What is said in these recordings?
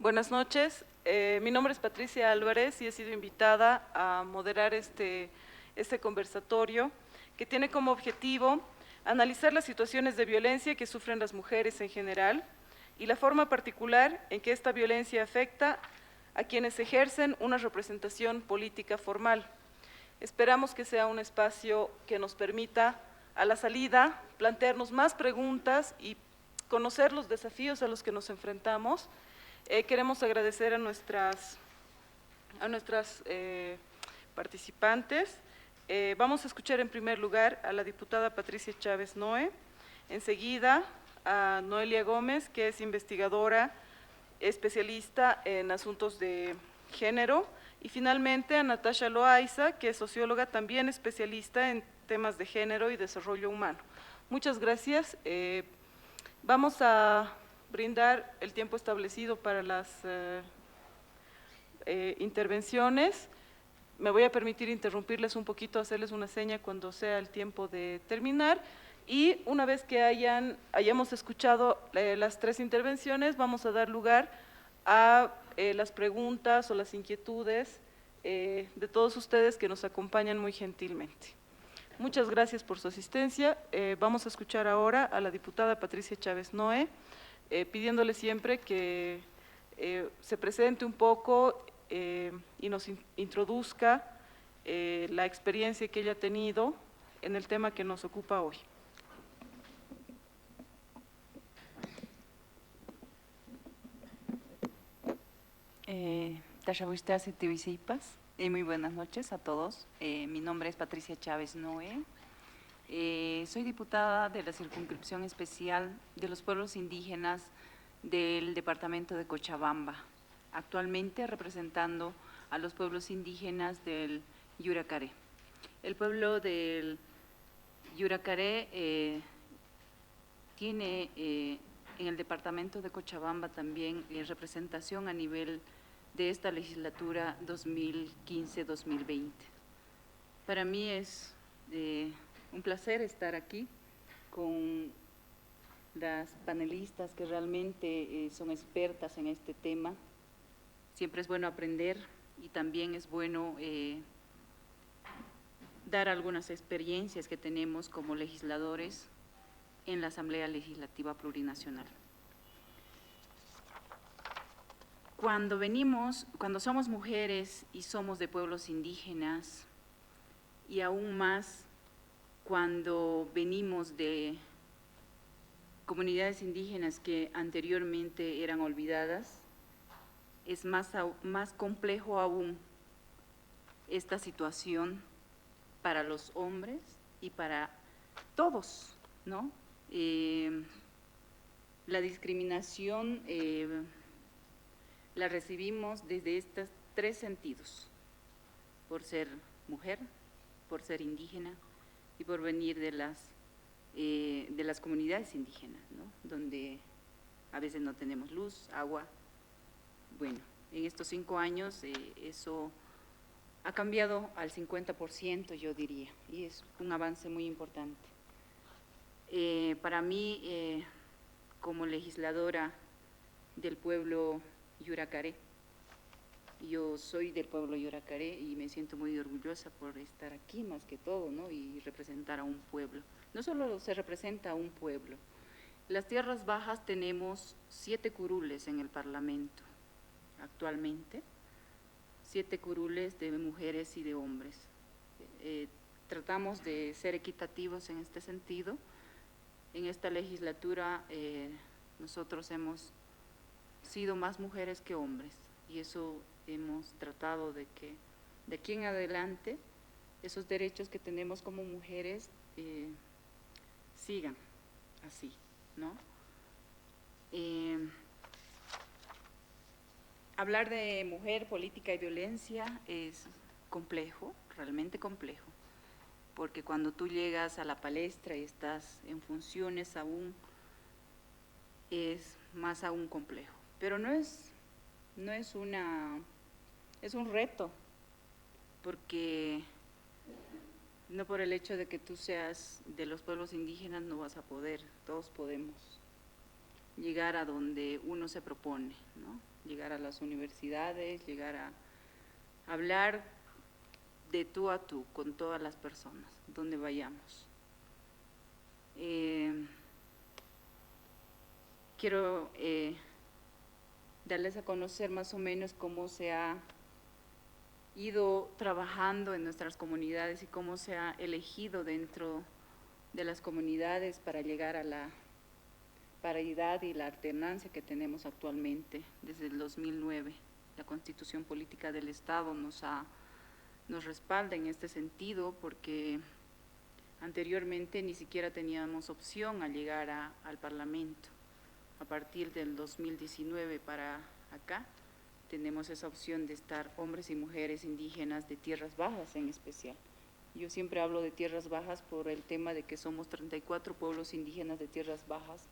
Buenas noches. Mi nombre es Patricia Álvarez y he sido invitada a moderar este conversatorio que tiene como objetivo analizar las situaciones de violencia que sufren las mujeres en general y la forma particular en que esta violencia afecta a quienes ejercen una representación política formal. Esperamos que sea un espacio que nos permita, a la salida, plantearnos más preguntas y conocer los desafíos a los que nos enfrentamos. Queremos agradecer a nuestras participantes. Vamos a escuchar en primer lugar a la diputada Patricia Chávez Noé, enseguida a Noelia Gómez, que es investigadora especialista en asuntos de género, y finalmente a Natasha Loaiza, que es socióloga también especialista en temas de género y desarrollo humano. Muchas gracias. Vamos a brindar el tiempo establecido para las intervenciones. Me voy a permitir interrumpirles un poquito, hacerles una seña cuando sea el tiempo de terminar, y una vez que hayamos escuchado las tres intervenciones, vamos a dar lugar a las preguntas o las inquietudes de todos ustedes que nos acompañan muy gentilmente. Muchas gracias por su asistencia. Vamos a escuchar ahora a la diputada Patricia Chávez Noé, pidiéndole siempre que se presente un poco y nos introduzca la experiencia que ella ha tenido en el tema que nos ocupa hoy. Muy buenas noches a todos. Mi nombre es Patricia Chávez Noé. Soy diputada de la Circunscripción Especial de los Pueblos Indígenas del Departamento de Cochabamba, actualmente representando a los pueblos indígenas del Yuracaré. El pueblo del Yuracaré tiene en el Departamento de Cochabamba también representación a nivel de esta legislatura 2015-2020. Para mí es un placer estar aquí con las panelistas que realmente son expertas en este tema. Siempre es bueno aprender y también es bueno dar algunas experiencias que tenemos como legisladores en la Asamblea Legislativa Plurinacional. Cuando somos mujeres y somos de pueblos indígenas, y aún más cuando venimos de comunidades indígenas que anteriormente eran olvidadas, es más complejo aún esta situación para los hombres y para todos, ¿no? La discriminación la recibimos desde estos tres sentidos: por ser mujer, por ser indígena y por venir de las comunidades indígenas, ¿no? Donde a veces no tenemos luz, agua. Bueno, en estos 5 años eso ha cambiado al 50%, yo diría, y es un avance muy importante. Para mí, como legisladora del pueblo Yuracaré, yo soy del pueblo Yuracaré y me siento muy orgullosa por estar aquí más que todo, ¿no? Y representar a un pueblo. No solo se representa a un pueblo. Las tierras bajas tenemos 7 curules en el Parlamento actualmente, 7 curules de mujeres y de hombres. Tratamos de ser equitativos en este sentido. En esta legislatura nosotros hemos sido más mujeres que hombres, y eso hemos tratado de que de aquí en adelante esos derechos que tenemos como mujeres sigan así, ¿no? Hablar de mujer, política y violencia es complejo, realmente complejo, porque cuando tú llegas a la palestra y estás en funciones aún, es más aún complejo. Pero es un reto, porque no por el hecho de que tú seas de los pueblos indígenas no vas a poder, todos podemos llegar a donde uno se propone, ¿no? llegar a las universidades, llegar a hablar de tú a tú con todas las personas, donde vayamos. Quiero darles a conocer más o menos cómo se ha ido trabajando en nuestras comunidades y cómo se ha elegido dentro de las comunidades para llegar a la paridad y la alternancia que tenemos actualmente desde el 2009. La Constitución Política del Estado nos respalda en este sentido porque anteriormente ni siquiera teníamos opción a llegar al Parlamento. A partir del 2019 para acá tenemos esa opción de estar hombres y mujeres indígenas de tierras bajas en especial. Yo siempre hablo de tierras bajas por el tema de que somos 34 pueblos indígenas de tierras bajas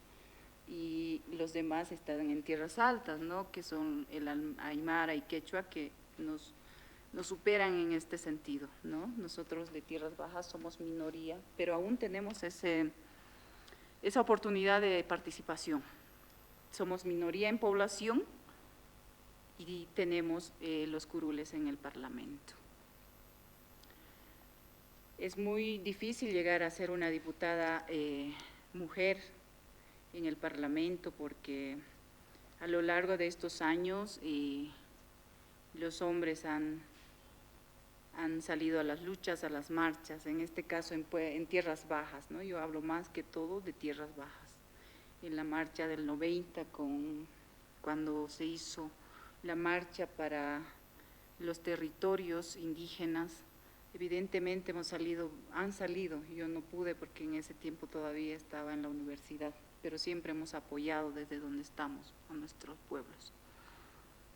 y los demás están en tierras altas, ¿no? Que son el aymara y quechua, que nos superan en este sentido, ¿no? Nosotros de tierras bajas somos minoría, pero aún tenemos esa oportunidad de participación. Somos minoría en población y tenemos los curules en el Parlamento. Es muy difícil llegar a ser una diputada mujer en el Parlamento porque a lo largo de estos años los hombres han salido a las luchas, a las marchas, en este caso en tierras bajas, ¿no? Yo hablo más que todo de tierras bajas. En la marcha del 90, cuando se hizo la marcha para los territorios indígenas, evidentemente han salido, yo no pude porque en ese tiempo todavía estaba en la universidad, pero siempre hemos apoyado desde donde estamos a nuestros pueblos.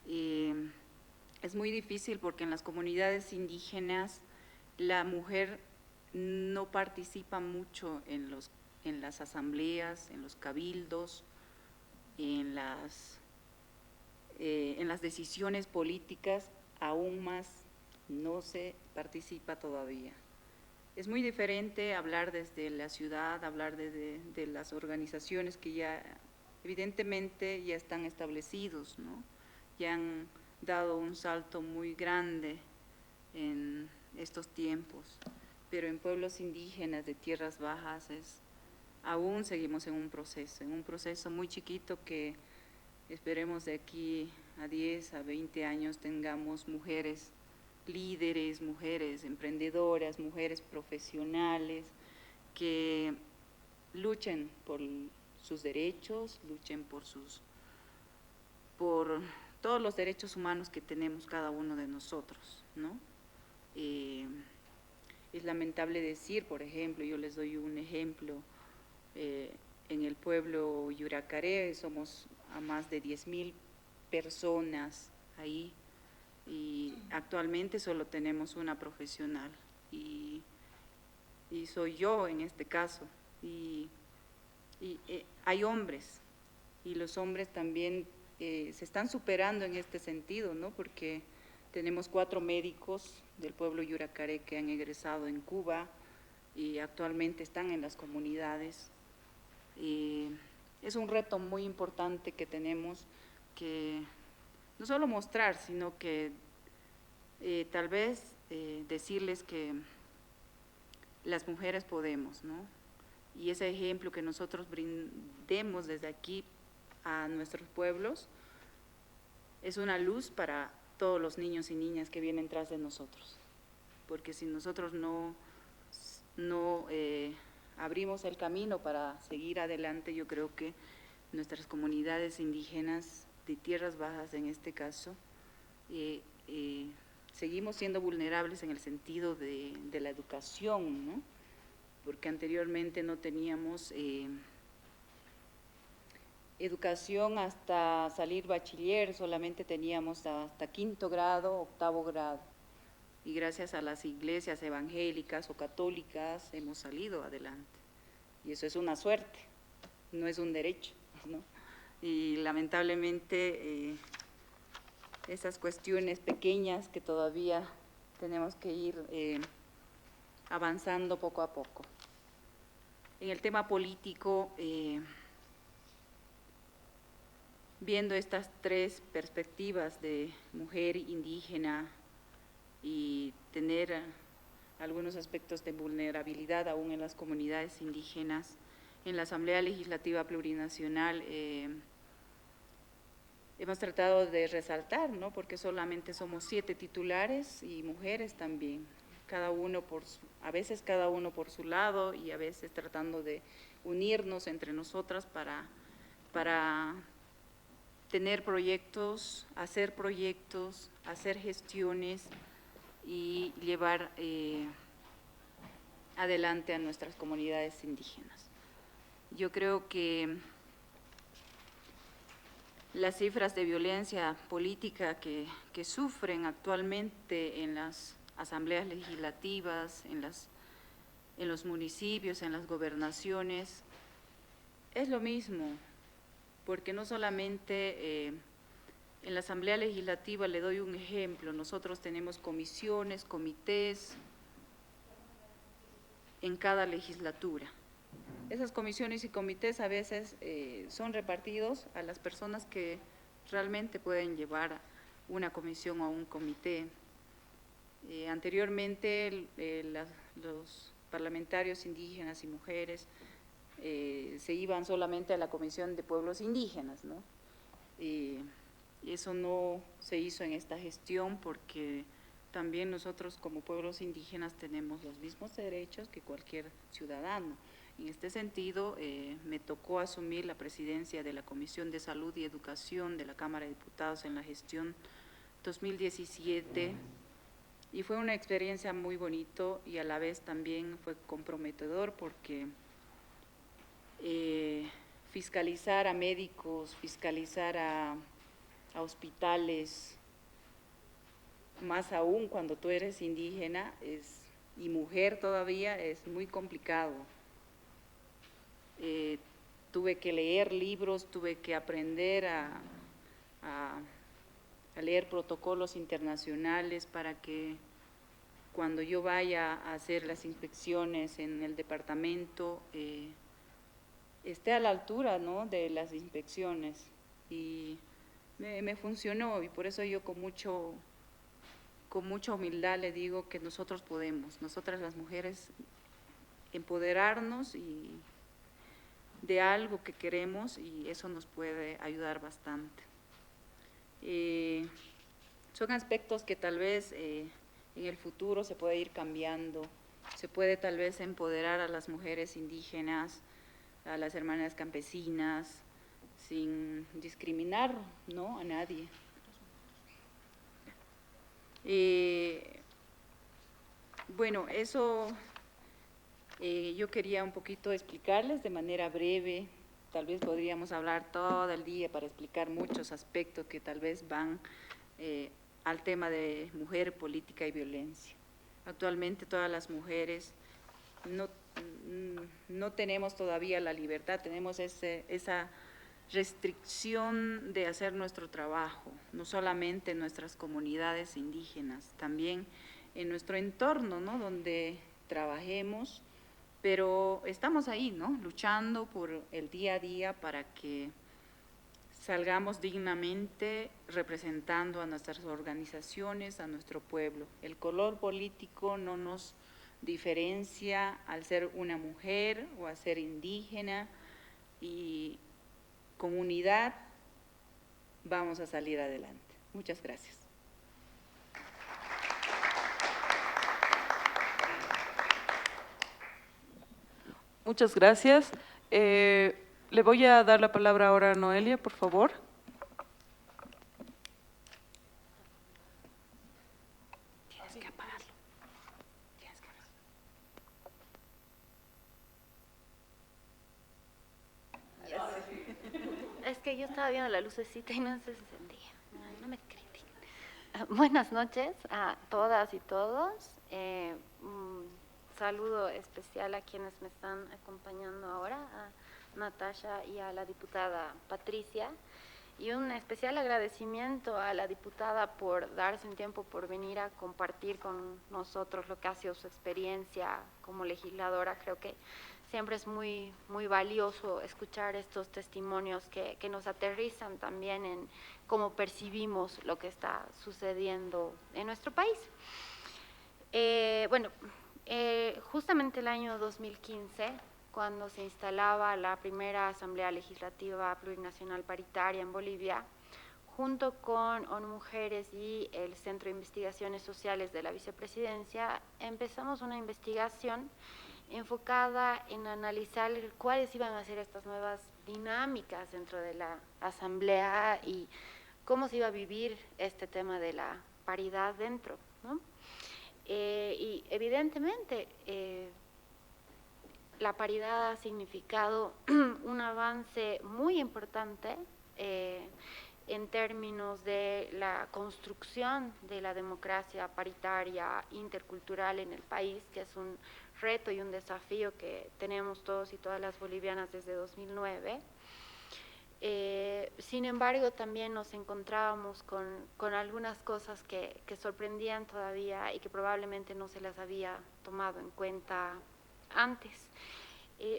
Es muy difícil porque en las comunidades indígenas la mujer no participa mucho en las asambleas, en los cabildos, en las decisiones políticas, aún más no se participa todavía. Es muy diferente hablar desde la ciudad, hablar de las organizaciones que ya evidentemente ya están establecidos, ¿no? Ya han dado un salto muy grande en estos tiempos, pero en pueblos indígenas de tierras bajas aún seguimos en un proceso muy chiquito que esperemos de aquí a 10, a 20 años tengamos mujeres líderes, mujeres emprendedoras, mujeres profesionales que luchen por sus derechos, luchen por todos los derechos humanos que tenemos cada uno de nosotros, ¿no? Es lamentable decir, por ejemplo, yo les doy un ejemplo, en el pueblo Yuracaré somos a más de 10.000 personas ahí y actualmente solo tenemos una profesional y soy yo en este caso y hay hombres y los hombres también se están superando en este sentido, ¿no? Porque tenemos 4 médicos del pueblo Yuracaré que han egresado en Cuba y actualmente están en las comunidades. Es un reto muy importante que tenemos que no solo mostrar, sino que tal vez decirles que las mujeres podemos, ¿no? Y ese ejemplo que nosotros brindemos desde aquí a nuestros pueblos es una luz para todos los niños y niñas que vienen tras de nosotros, porque si nosotros no abrimos el camino para seguir adelante, yo creo que nuestras comunidades indígenas de tierras bajas en este caso, seguimos siendo vulnerables en el sentido de la educación, ¿no? Porque anteriormente no teníamos educación hasta salir bachiller, solamente teníamos hasta 5º grado, 8º grado. Y gracias a las iglesias evangélicas o católicas hemos salido adelante. Y eso es una suerte, no es un derecho, ¿no? Y lamentablemente esas cuestiones pequeñas que todavía tenemos que ir avanzando poco a poco. En el tema político, viendo estas tres perspectivas de mujer, indígena y tener algunos aspectos de vulnerabilidad aún en las comunidades indígenas, en la Asamblea Legislativa Plurinacional hemos tratado de resaltar, ¿no? Porque solamente somos 7 titulares y mujeres también, cada uno a veces cada uno por su lado y a veces tratando de unirnos entre nosotras para tener proyectos, hacer gestiones y llevar adelante a nuestras comunidades indígenas. Yo creo que las cifras de violencia política que sufren actualmente en las asambleas legislativas, en los municipios, en las gobernaciones, es lo mismo, porque no solamente en la Asamblea Legislativa, le doy un ejemplo, nosotros tenemos comisiones, comités en cada legislatura. Esas comisiones y comités a veces son repartidos a las personas que realmente pueden llevar una comisión o un comité. Anteriormente los parlamentarios indígenas y mujeres se iban solamente a la Comisión de Pueblos Indígenas, ¿no? Y eso no se hizo en esta gestión porque también nosotros como pueblos indígenas tenemos los mismos derechos que cualquier ciudadano. En este sentido, me tocó asumir la presidencia de la Comisión de Salud y Educación de la Cámara de Diputados en la gestión 2017 y fue una experiencia muy bonito y a la vez también fue comprometedor porque fiscalizar a médicos, fiscalizar a hospitales, más aún cuando tú eres indígena y mujer todavía, es muy complicado. Tuve que leer libros, tuve que aprender a leer protocolos internacionales para que cuando yo vaya a hacer las inspecciones en el departamento esté a la altura, ¿no?, de las inspecciones. Y me funcionó y por eso yo con mucha humildad le digo que nosotros podemos, nosotras las mujeres, empoderarnos y de algo que queremos y eso nos puede ayudar bastante. Son aspectos que tal vez en el futuro se puede ir cambiando, se puede tal vez empoderar a las mujeres indígenas, a las hermanas campesinas, sin discriminar, ¿no?, a nadie. Bueno, eso yo quería un poquito explicarles de manera breve, tal vez podríamos hablar todo el día para explicar muchos aspectos que tal vez van al tema de mujer, política y violencia. Actualmente todas las mujeres no tenemos todavía la libertad, tenemos esa restricción de hacer nuestro trabajo, no solamente en nuestras comunidades indígenas, también en nuestro entorno, ¿no?, donde trabajemos, pero estamos ahí, ¿no?, luchando por el día a día para que salgamos dignamente representando a nuestras organizaciones, a nuestro pueblo. El color político no nos diferencia al ser una mujer o a ser indígena y con unidad vamos a salir adelante. Muchas gracias. Muchas gracias. Le voy a dar la palabra ahora a Noelia, por favor. Tienes que apagarlo. Tienes que apagarlo. Es que yo estaba viendo la lucecita y no se encendía. No me critiquen. Buenas noches a todas y todos. Saludo especial a quienes me están acompañando ahora, a Natasha y a la diputada Patricia, y un especial agradecimiento a la diputada por darse un tiempo por venir a compartir con nosotros lo que ha sido su experiencia como legisladora. Creo que siempre es muy valioso escuchar estos testimonios que nos aterrizan también en cómo percibimos lo que está sucediendo en nuestro país. Justamente el año 2015, cuando se instalaba la primera Asamblea Legislativa Plurinacional Paritaria en Bolivia, junto con ONU Mujeres y el Centro de Investigaciones Sociales de la Vicepresidencia, empezamos una investigación enfocada en analizar cuáles iban a ser estas nuevas dinámicas dentro de la Asamblea y cómo se iba a vivir este tema de la paridad dentro, ¿no? Y evidentemente la paridad ha significado un avance muy importante en términos de la construcción de la democracia paritaria intercultural en el país, que es un reto y un desafío que tenemos todos y todas las bolivianas desde 2009. Sin embargo, también nos encontrábamos con algunas cosas que sorprendían todavía y que probablemente no se las había tomado en cuenta antes.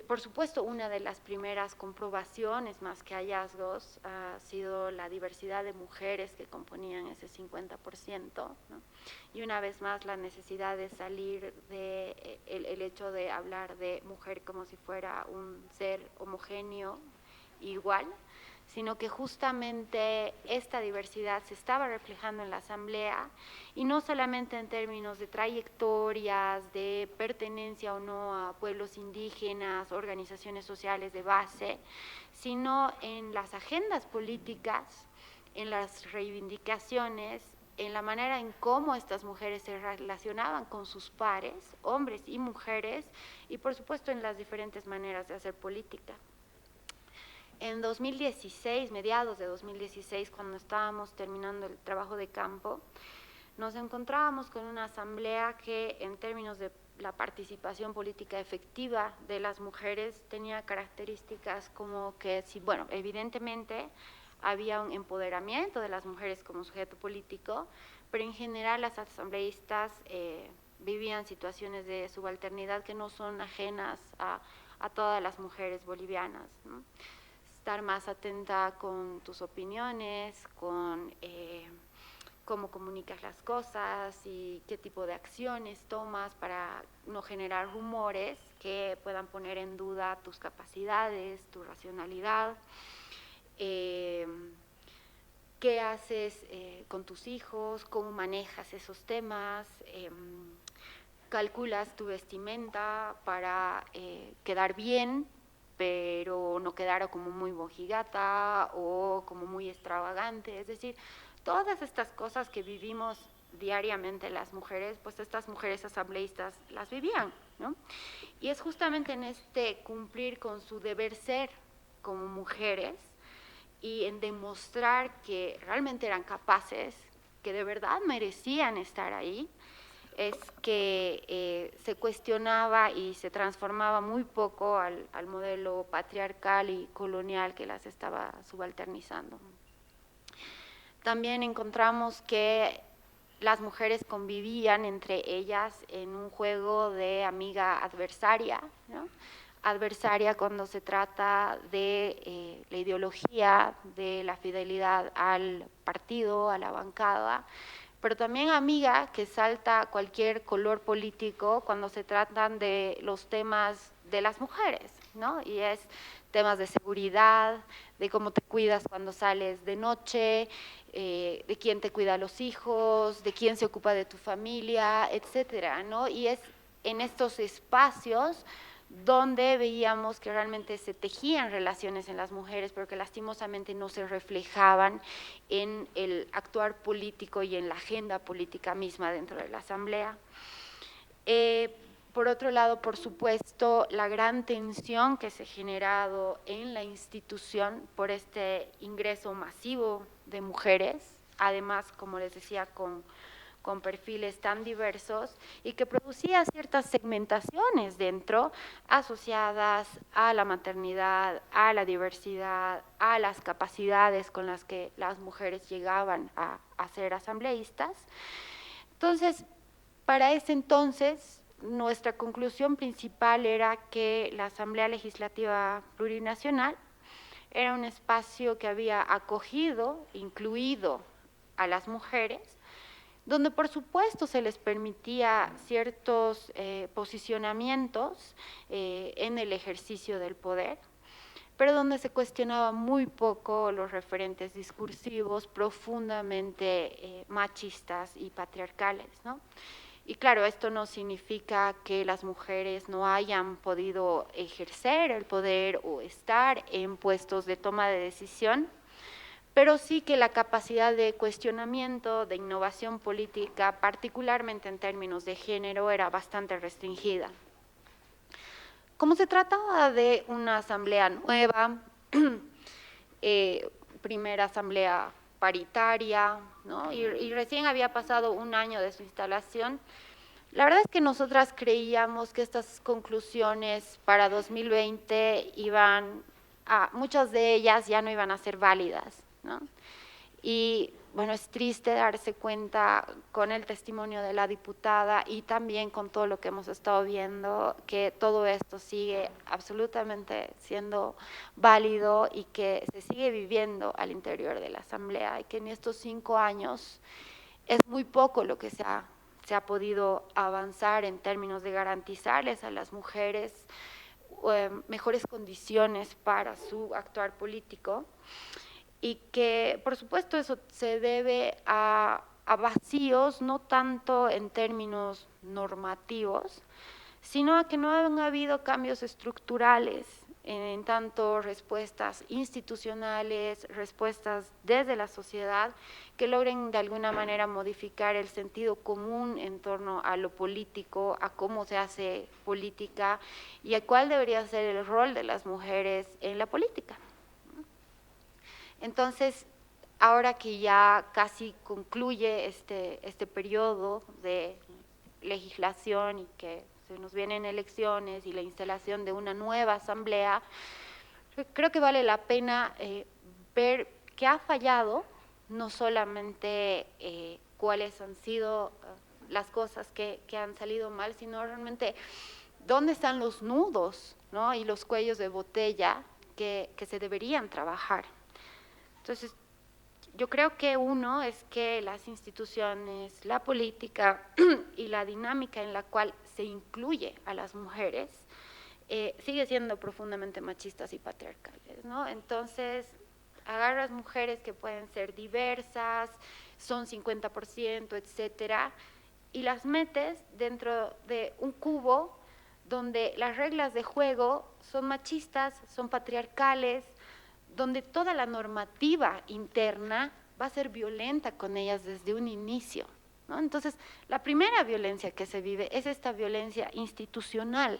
Por supuesto, una de las primeras comprobaciones, más que hallazgos, ha sido la diversidad de mujeres que componían ese 50%, ¿no? Y una vez más la necesidad de salir de el hecho de hablar de mujer como si fuera un ser homogéneo, igual, sino que justamente esta diversidad se estaba reflejando en la Asamblea, y no solamente en términos de trayectorias, de pertenencia o no a pueblos indígenas, organizaciones sociales de base, sino en las agendas políticas, en las reivindicaciones, en la manera en cómo estas mujeres se relacionaban con sus pares, hombres y mujeres, y por supuesto en las diferentes maneras de hacer política. En 2016, mediados de 2016, cuando estábamos terminando el trabajo de campo, nos encontrábamos con una asamblea que en términos de la participación política efectiva de las mujeres tenía características como que, sí, bueno, evidentemente había un empoderamiento de las mujeres como sujeto político, pero en general las asambleístas vivían situaciones de subalternidad que no son ajenas a todas las mujeres bolivianas, ¿no? Estar más atenta con tus opiniones, con cómo comunicas las cosas y qué tipo de acciones tomas para no generar rumores que puedan poner en duda tus capacidades, tu racionalidad, qué haces con tus hijos, cómo manejas esos temas, calculas tu vestimenta para quedar bien, pero no quedara como muy mojigata o como muy extravagante. Es decir, todas estas cosas que vivimos diariamente las mujeres, pues estas mujeres asambleístas las vivían, ¿no? Y es justamente en este cumplir con su deber ser como mujeres y en demostrar que realmente eran capaces, que de verdad merecían estar ahí, es que se cuestionaba y se transformaba muy poco al modelo patriarcal y colonial que las estaba subalternizando. También encontramos que las mujeres convivían entre ellas en un juego de amiga adversaria, ¿no? Adversaria cuando se trata de la ideología, de la fidelidad al partido, a la bancada, pero también amiga que salta cualquier color político cuando se tratan de los temas de las mujeres, ¿no? Y es temas de seguridad, de cómo te cuidas cuando sales de noche, de quién te cuida a los hijos, de quién se ocupa de tu familia, etcétera, ¿no? Y es en estos espacios donde veíamos que realmente se tejían relaciones en las mujeres, pero que lastimosamente no se reflejaban en el actuar político y en la agenda política misma dentro de la Asamblea. Por otro lado, por supuesto, la gran tensión que se ha generado en la institución por este ingreso masivo de mujeres, además, como les decía, con perfiles tan diversos y que producía ciertas segmentaciones dentro asociadas a la maternidad, a la diversidad, a las capacidades con las que las mujeres llegaban a ser asambleístas. Entonces, para ese entonces, nuestra conclusión principal era que la Asamblea Legislativa Plurinacional era un espacio que había acogido, incluido a las mujeres, donde por supuesto se les permitía ciertos posicionamientos en el ejercicio del poder, pero donde se cuestionaba muy poco los referentes discursivos profundamente machistas y patriarcales, ¿no? Y claro, esto no significa que las mujeres no hayan podido ejercer el poder o estar en puestos de toma de decisión, pero sí que la capacidad de cuestionamiento, de innovación política, particularmente en términos de género, era bastante restringida. Como se trataba de una asamblea nueva, primera asamblea paritaria, ¿no? y recién había pasado un año de su instalación, la verdad es que nosotras creíamos que estas conclusiones para 2020 muchas de ellas ya no iban a ser válidas, ¿no? Y bueno, es triste darse cuenta con el testimonio de la diputada y también con todo lo que hemos estado viendo, que todo esto sigue absolutamente siendo válido y que se sigue viviendo al interior de la Asamblea, y que en estos 5 años es muy poco lo que se ha podido avanzar en términos de garantizarles a las mujeres mejores condiciones para su actuar político, y que por supuesto eso se debe a vacíos, no tanto en términos normativos, sino a que no han habido cambios estructurales en tanto respuestas institucionales, respuestas desde la sociedad, que logren de alguna manera modificar el sentido común en torno a lo político, a cómo se hace política y a cuál debería ser el rol de las mujeres en la política. Entonces, ahora que ya casi concluye este periodo de legislación y que se nos vienen elecciones y la instalación de una nueva asamblea, creo que vale la pena ver qué ha fallado, no solamente cuáles han sido las cosas que han salido mal, sino realmente dónde están los nudos, ¿no? Y los cuellos de botella que se deberían trabajar. Entonces, yo creo que uno es que las instituciones, la política y la dinámica en la cual se incluye a las mujeres sigue siendo profundamente machistas y patriarcales, ¿no? Entonces, agarras mujeres que pueden ser diversas, son 50%, etcétera, y las metes dentro de un cubo donde las reglas de juego son machistas, son patriarcales, donde toda la normativa interna va a ser violenta con ellas desde un inicio, ¿no? Entonces, la primera violencia que se vive es esta violencia institucional,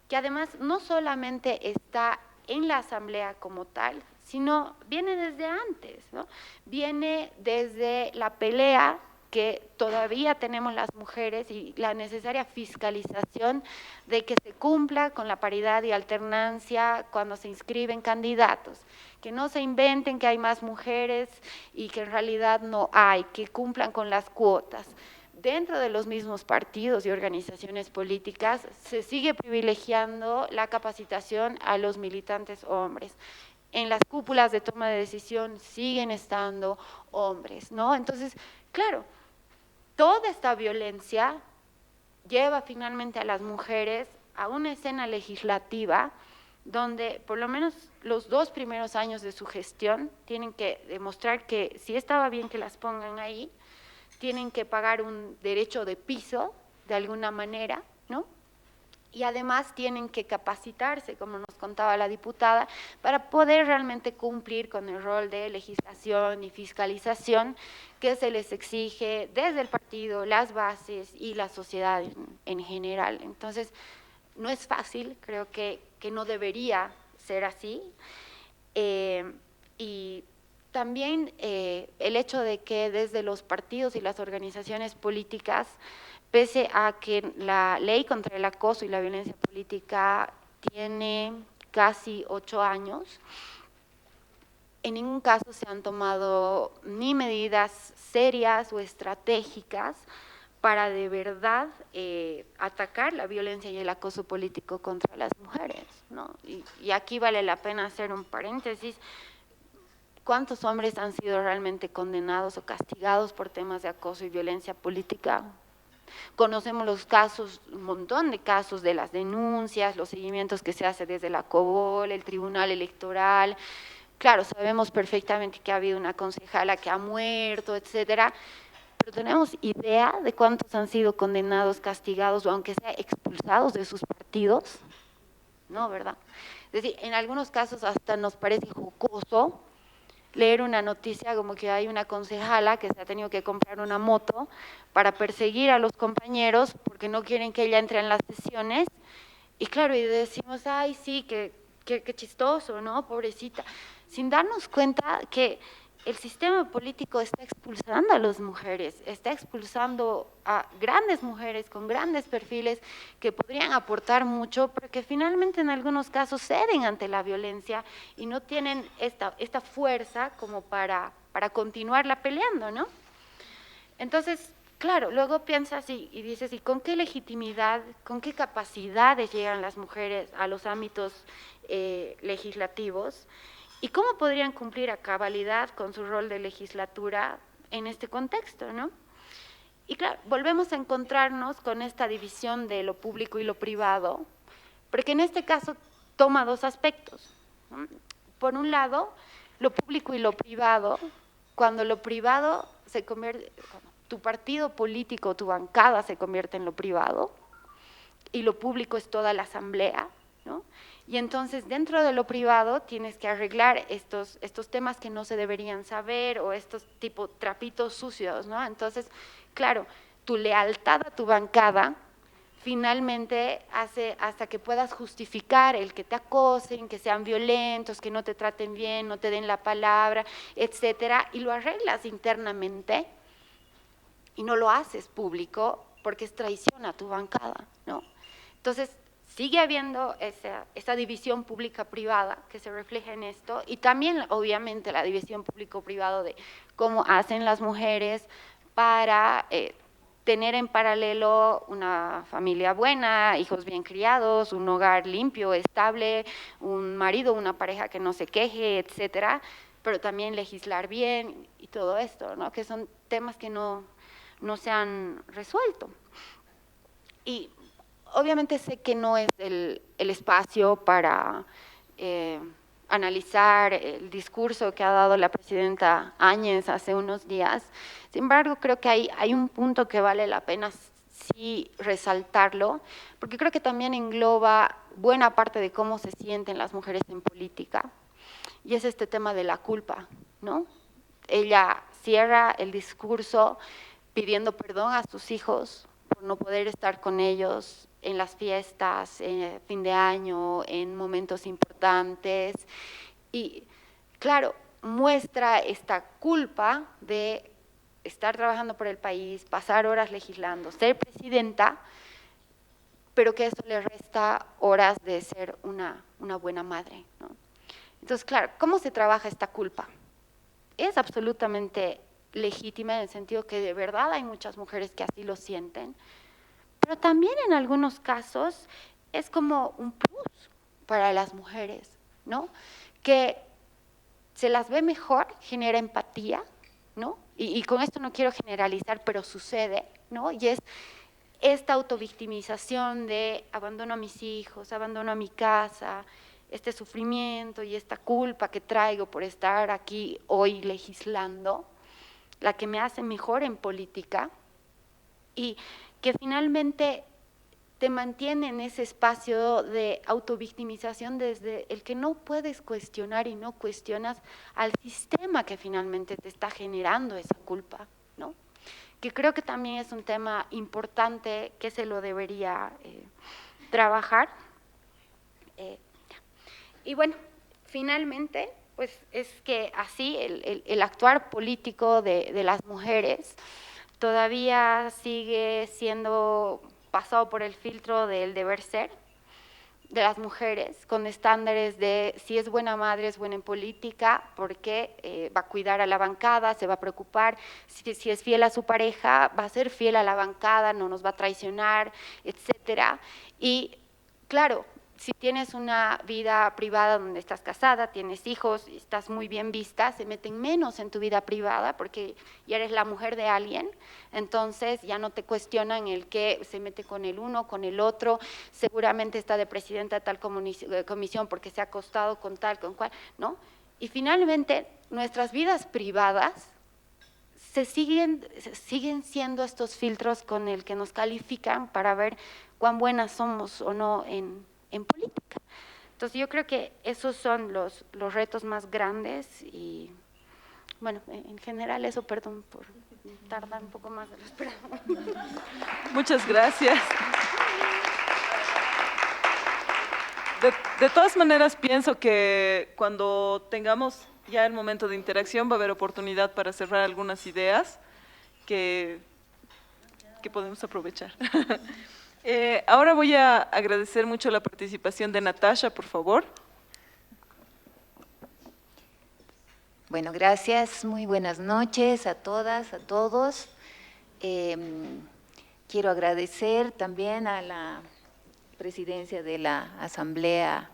que además no solamente está en la asamblea como tal, sino viene desde antes, ¿no? Viene desde la pelea que todavía tenemos las mujeres y la necesaria fiscalización de que se cumpla con la paridad y alternancia cuando se inscriben candidatos, que no se inventen que hay más mujeres y que en realidad no hay, que cumplan con las cuotas. Dentro de los mismos partidos y organizaciones políticas se sigue privilegiando la capacitación a los militantes hombres. En las cúpulas de toma de decisión siguen estando hombres, ¿no? Entonces, claro, toda esta violencia lleva finalmente a las mujeres a una escena legislativa donde por lo menos los 2 primeros años de su gestión tienen que demostrar que si estaba bien que las pongan ahí, tienen que pagar un derecho de piso de alguna manera, ¿no? Y además tienen que capacitarse, como nos contaba la diputada, para poder realmente cumplir con el rol de legislación y fiscalización que se les exige desde el partido, las bases y la sociedad en general. Entonces, no es fácil, creo que no debería ser así. Y también el hecho de que desde los partidos y las organizaciones políticas, pese a que la ley contra el acoso y la violencia política tiene casi 8 años, en ningún caso se han tomado ni medidas serias o estratégicas para de verdad atacar la violencia y el acoso político contra las mujeres, ¿no? Y aquí vale la pena hacer un paréntesis. ¿Cuántos hombres han sido realmente condenados o castigados por temas de acoso y violencia política? Conocemos los casos, un montón de casos de las denuncias, los seguimientos que se hace desde la COBOL, el Tribunal Electoral. Claro, sabemos perfectamente que ha habido una concejala que ha muerto, etcétera, pero ¿tenemos idea de cuántos han sido condenados, castigados o aunque sea expulsados de sus partidos? No, ¿verdad? Es decir, en algunos casos hasta nos parece jocoso leer una noticia como que hay una concejala que se ha tenido que comprar una moto para perseguir a los compañeros porque no quieren que ella entre en las sesiones. Y claro, y decimos, ay, sí, qué chistoso, ¿no? Pobrecita. Sin darnos cuenta que el sistema político está expulsando a las mujeres, está expulsando a grandes mujeres con grandes perfiles que podrían aportar mucho, pero que finalmente en algunos casos ceden ante la violencia y no tienen esta fuerza como para continuarla peleando, ¿no? Entonces, claro, luego piensas y dices, ¿y con qué legitimidad, con qué capacidades llegan las mujeres a los ámbitos legislativos? ¿Y cómo podrían cumplir a cabalidad con su rol de legislatura en este contexto, ¿no? Y claro, volvemos a encontrarnos con esta división de lo público y lo privado, porque en este caso toma dos aspectos, ¿no? Por un lado, lo público y lo privado, cuando lo privado se convierte, tu partido político, tu bancada se convierte en lo privado, y lo público es toda la asamblea, ¿no? Y entonces dentro de lo privado tienes que arreglar estos temas que no se deberían saber o estos tipo trapitos sucios, ¿no? Entonces, claro, tu lealtad a tu bancada finalmente hace hasta que puedas justificar el que te acosen, que sean violentos, que no te traten bien, no te den la palabra, etcétera, y lo arreglas internamente y no lo haces público porque es traición a tu bancada, ¿no? Entonces, sigue habiendo esa división pública-privada que se refleja en esto y también, obviamente, la división público-privado de cómo hacen las mujeres para tener en paralelo una familia buena, hijos bien criados, un hogar limpio, estable, un marido, una pareja que no se queje, etcétera, pero también legislar bien y todo esto, ¿no? Que son temas que no se han resuelto. Y obviamente sé que no es el espacio para analizar el discurso que ha dado la presidenta Áñez hace unos días. Sin embargo, creo que hay un punto que vale la pena sí resaltarlo, porque creo que también engloba buena parte de cómo se sienten las mujeres en política, y es este tema de la culpa, ¿no? Ella cierra el discurso pidiendo perdón a sus hijos por no poder estar con ellos en las fiestas, en fin de año, en momentos importantes. Y claro, muestra esta culpa de estar trabajando por el país, pasar horas legislando, ser presidenta, pero que eso le resta horas de ser una buena madre, ¿no? Entonces, claro, ¿cómo se trabaja esta culpa? Es absolutamente legítima en el sentido que de verdad hay muchas mujeres que así lo sienten, pero también en algunos casos es como un plus para las mujeres, ¿no? Que se las ve mejor, genera empatía, ¿no? Y con esto no quiero generalizar, pero sucede, ¿no? Y es esta autovictimización de abandono a mis hijos, abandono a mi casa, este sufrimiento y esta culpa que traigo por estar aquí hoy legislando, la que me hace mejor en política y que finalmente te mantiene en ese espacio de autovictimización desde el que no puedes cuestionar y no cuestionas al sistema que finalmente te está generando esa culpa, ¿no? Que creo que también es un tema importante que se lo debería trabajar. Y bueno, finalmente, pues es que así el actuar político de las mujeres todavía sigue siendo pasado por el filtro del deber ser, de las mujeres con estándares de si es buena madre, es buena en política, porque va a cuidar a la bancada, se va a preocupar, si es fiel a su pareja, va a ser fiel a la bancada, no nos va a traicionar, etcétera. Y claro, si tienes una vida privada donde estás casada, tienes hijos, estás muy bien vista, se meten menos en tu vida privada porque ya eres la mujer de alguien, entonces ya no te cuestionan el que se mete con el uno, con el otro, seguramente está de presidenta de tal comisión porque se ha acostado con tal, con cual, ¿no? Y finalmente, nuestras vidas privadas siguen siendo estos filtros con el que nos califican para ver cuán buenas somos o no en política. Entonces yo creo que esos son los retos más grandes y bueno, en general eso, perdón por tardar un poco más de lo esperado. Muchas gracias. De todas maneras, pienso que cuando tengamos ya el momento de interacción va a haber oportunidad para cerrar algunas ideas que podemos aprovechar. Ahora voy a agradecer mucho la participación de Natasha, por favor. Bueno, gracias. Muy buenas noches a todas, a todos. Quiero agradecer también a la presidencia de la Asamblea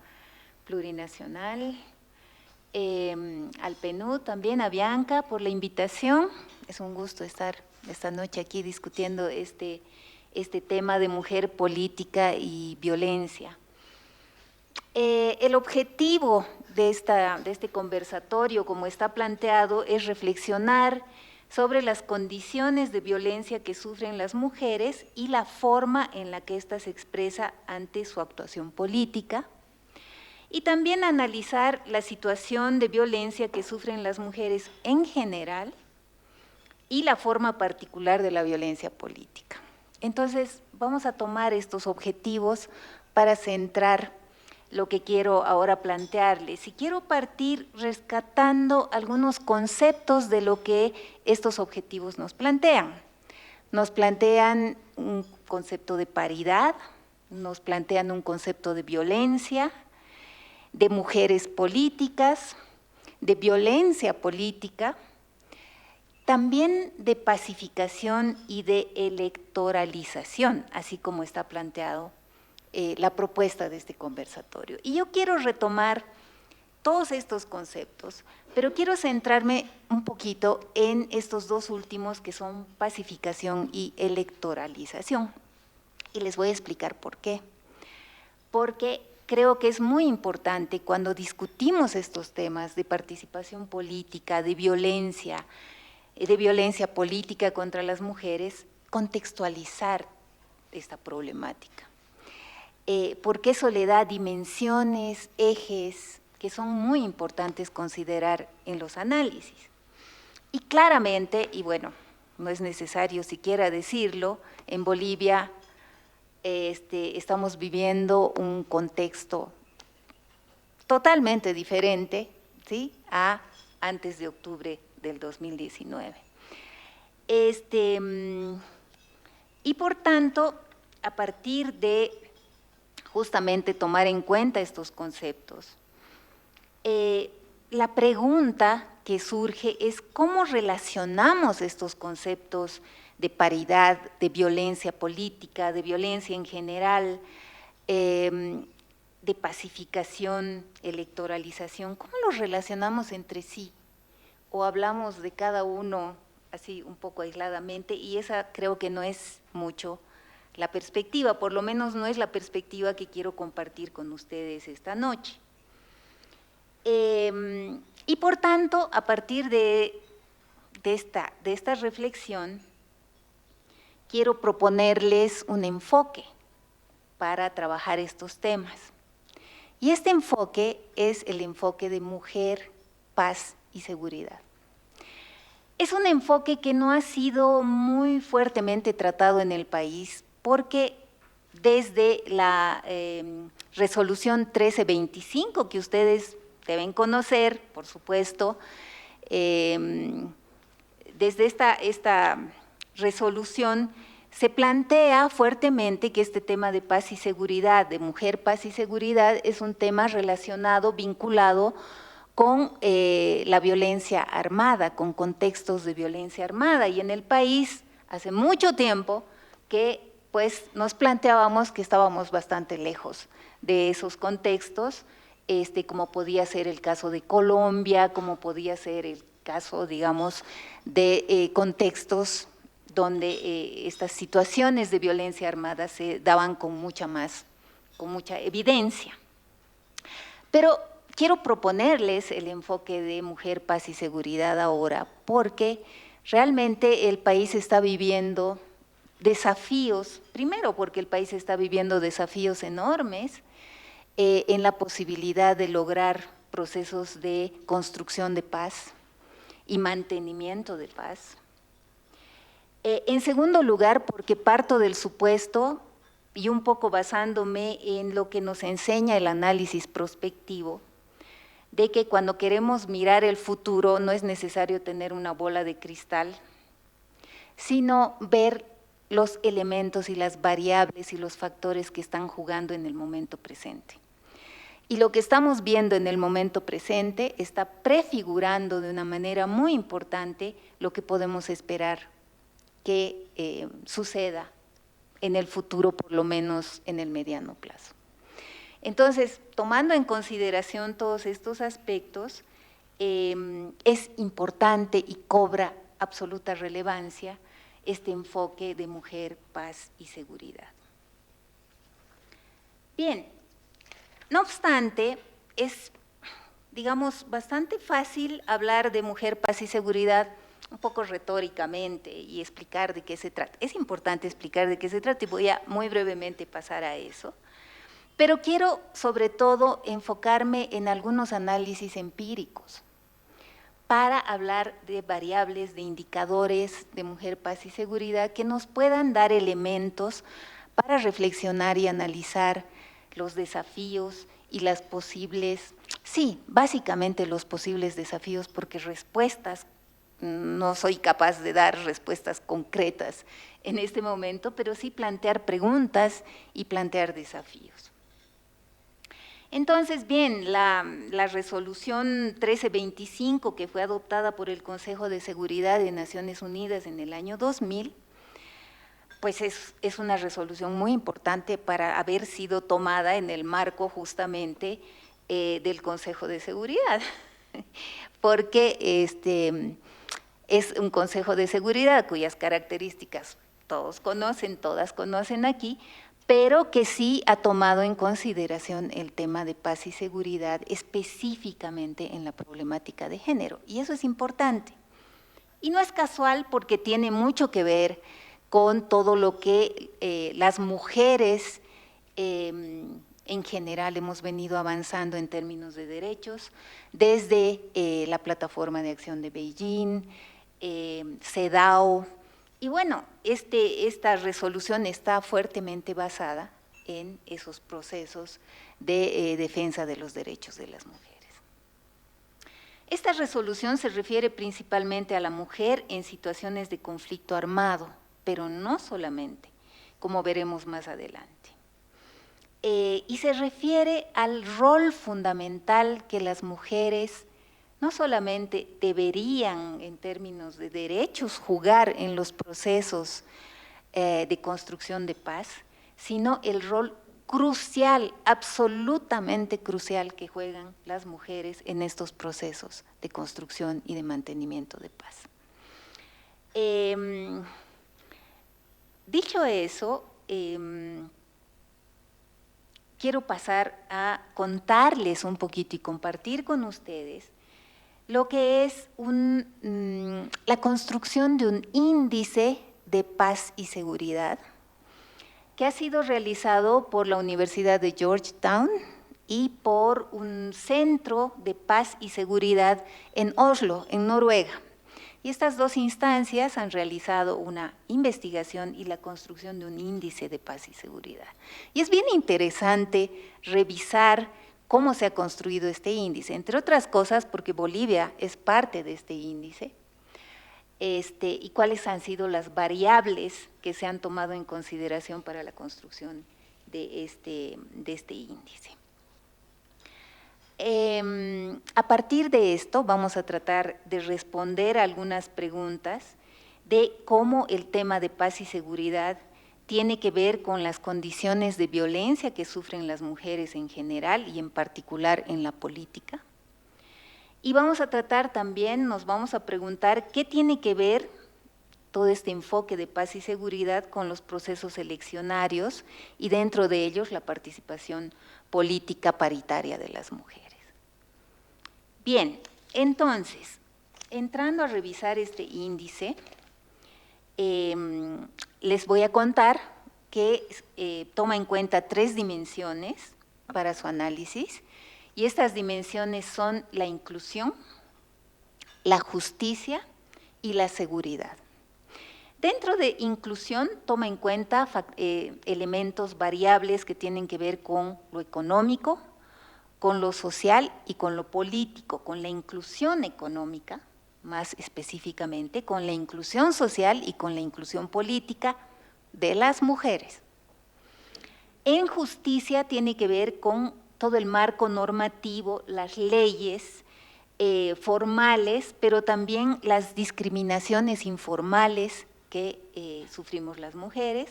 Plurinacional, al PNUD también, a Bianca por la invitación. Es un gusto estar esta noche aquí discutiendo este tema de mujer, política y violencia. El objetivo de este conversatorio, como está planteado, es reflexionar sobre las condiciones de violencia que sufren las mujeres y la forma en la que ésta se expresa ante su actuación política, y también analizar la situación de violencia que sufren las mujeres en general y la forma particular de la violencia política. Entonces, vamos a tomar estos objetivos para centrar lo que quiero ahora plantearles. Y quiero partir rescatando algunos conceptos de lo que estos objetivos nos plantean. Nos plantean un concepto de paridad, nos plantean un concepto de violencia, de mujeres políticas, de violencia política, también de pacificación y de electoralización, así como está planteado la propuesta de este conversatorio. Y yo quiero retomar todos estos conceptos, pero quiero centrarme un poquito en estos dos últimos que son pacificación y electoralización. Y les voy a explicar por qué. Porque creo que es muy importante cuando discutimos estos temas de participación política, de violencia política contra las mujeres, contextualizar esta problemática. Porque eso le da dimensiones, ejes, que son muy importantes considerar en los análisis. Y claramente, y bueno, no es necesario siquiera decirlo, en Bolivia estamos viviendo un contexto totalmente diferente, ¿sí?, a antes de octubre del 2019. Y por tanto, a partir de justamente tomar en cuenta estos conceptos, la pregunta que surge es cómo relacionamos estos conceptos de paridad, de violencia política, de violencia en general, de pacificación, electoralización, ¿cómo los relacionamos entre sí? O hablamos de cada uno así un poco aisladamente, y esa creo que no es mucho la perspectiva, por lo menos no es la perspectiva que quiero compartir con ustedes esta noche. Y por tanto, a partir de esta reflexión, quiero proponerles un enfoque para trabajar estos temas. Y este enfoque es el enfoque de mujer, paz y seguridad. Es un enfoque que no ha sido muy fuertemente tratado en el país porque desde la resolución 1325, que ustedes deben conocer, por supuesto, desde esta resolución se plantea fuertemente que este tema de paz y seguridad, de mujer, paz y seguridad, es un tema relacionado, vinculado con la violencia armada, con contextos de violencia armada. Y en el país, hace mucho tiempo, que pues nos planteábamos que estábamos bastante lejos de esos contextos, como podía ser el caso de Colombia, como podía ser el caso, digamos, de contextos donde estas situaciones de violencia armada se daban con mucha evidencia. Pero quiero proponerles el enfoque de mujer, paz y seguridad ahora, porque realmente el país está viviendo desafíos, primero porque el país está viviendo desafíos enormes en la posibilidad de lograr procesos de construcción de paz y mantenimiento de paz. En segundo lugar, porque parto del supuesto, y un poco basándome en lo que nos enseña el análisis prospectivo, de que cuando queremos mirar el futuro no es necesario tener una bola de cristal, sino ver los elementos y las variables y los factores que están jugando en el momento presente. Y lo que estamos viendo en el momento presente está prefigurando de una manera muy importante lo que podemos esperar que suceda en el futuro, por lo menos en el mediano plazo. Entonces, tomando en consideración todos estos aspectos, es importante y cobra absoluta relevancia este enfoque de mujer, paz y seguridad. Bien, no obstante, es, digamos, bastante fácil hablar de mujer, paz y seguridad un poco retóricamente y explicar de qué se trata. Es importante explicar de qué se trata y voy a muy brevemente pasar a eso, pero quiero sobre todo enfocarme en algunos análisis empíricos para hablar de variables, de indicadores de mujer, paz y seguridad que nos puedan dar elementos para reflexionar y analizar los desafíos y las posibles, sí, básicamente los posibles desafíos, porque respuestas, no soy capaz de dar respuestas concretas en este momento, pero sí plantear preguntas y plantear desafíos. Entonces, bien, la resolución 1325 que fue adoptada por el Consejo de Seguridad de Naciones Unidas en el año 2000, pues es una resolución muy importante para haber sido tomada en el marco justamente del Consejo de Seguridad, porque es un Consejo de Seguridad cuyas características todos conocen, todas conocen aquí, pero que sí ha tomado en consideración el tema de paz y seguridad específicamente en la problemática de género, y eso es importante. Y no es casual porque tiene mucho que ver con todo lo que las mujeres en general hemos venido avanzando en términos de derechos, desde la Plataforma de Acción de Beijing, CEDAW, y bueno, esta resolución está fuertemente basada en esos procesos de defensa de los derechos de las mujeres. Esta resolución se refiere principalmente a la mujer en situaciones de conflicto armado, pero no solamente, como veremos más adelante. Y se refiere al rol fundamental que las mujeres no solamente deberían, en términos de derechos, jugar en los procesos de construcción de paz, sino el rol crucial, absolutamente crucial que juegan las mujeres en estos procesos de construcción y de mantenimiento de paz. Dicho eso, quiero pasar a contarles un poquito y compartir con ustedes lo que es la construcción de un índice de paz y seguridad que ha sido realizado por la Universidad de Georgetown y por un centro de paz y seguridad en Oslo, en Noruega. Y estas dos instancias han realizado una investigación y la construcción de un índice de paz y seguridad. Y es bien interesante revisar cómo se ha construido este índice, entre otras cosas porque Bolivia es parte de este índice. y cuáles han sido las variables que se han tomado en consideración para la construcción de este índice. A partir de esto vamos a tratar de responder algunas preguntas de cómo el tema de paz y seguridad tiene que ver con las condiciones de violencia que sufren las mujeres en general y en particular en la política. Y vamos a tratar también, nos vamos a preguntar qué tiene que ver todo este enfoque de paz y seguridad con los procesos eleccionarios y dentro de ellos la participación política paritaria de las mujeres. Bien, entonces, entrando a revisar este índice, les voy a contar que toma en cuenta 3 dimensiones para su análisis, y estas dimensiones son la inclusión, la justicia y la seguridad. Dentro de inclusión toma en cuenta elementos variables que tienen que ver con lo económico, con lo social y con lo político, con la inclusión económica, más específicamente, con la inclusión social y con la inclusión política de las mujeres. En justicia tiene que ver con todo el marco normativo, las leyes formales, pero también las discriminaciones informales que sufrimos las mujeres.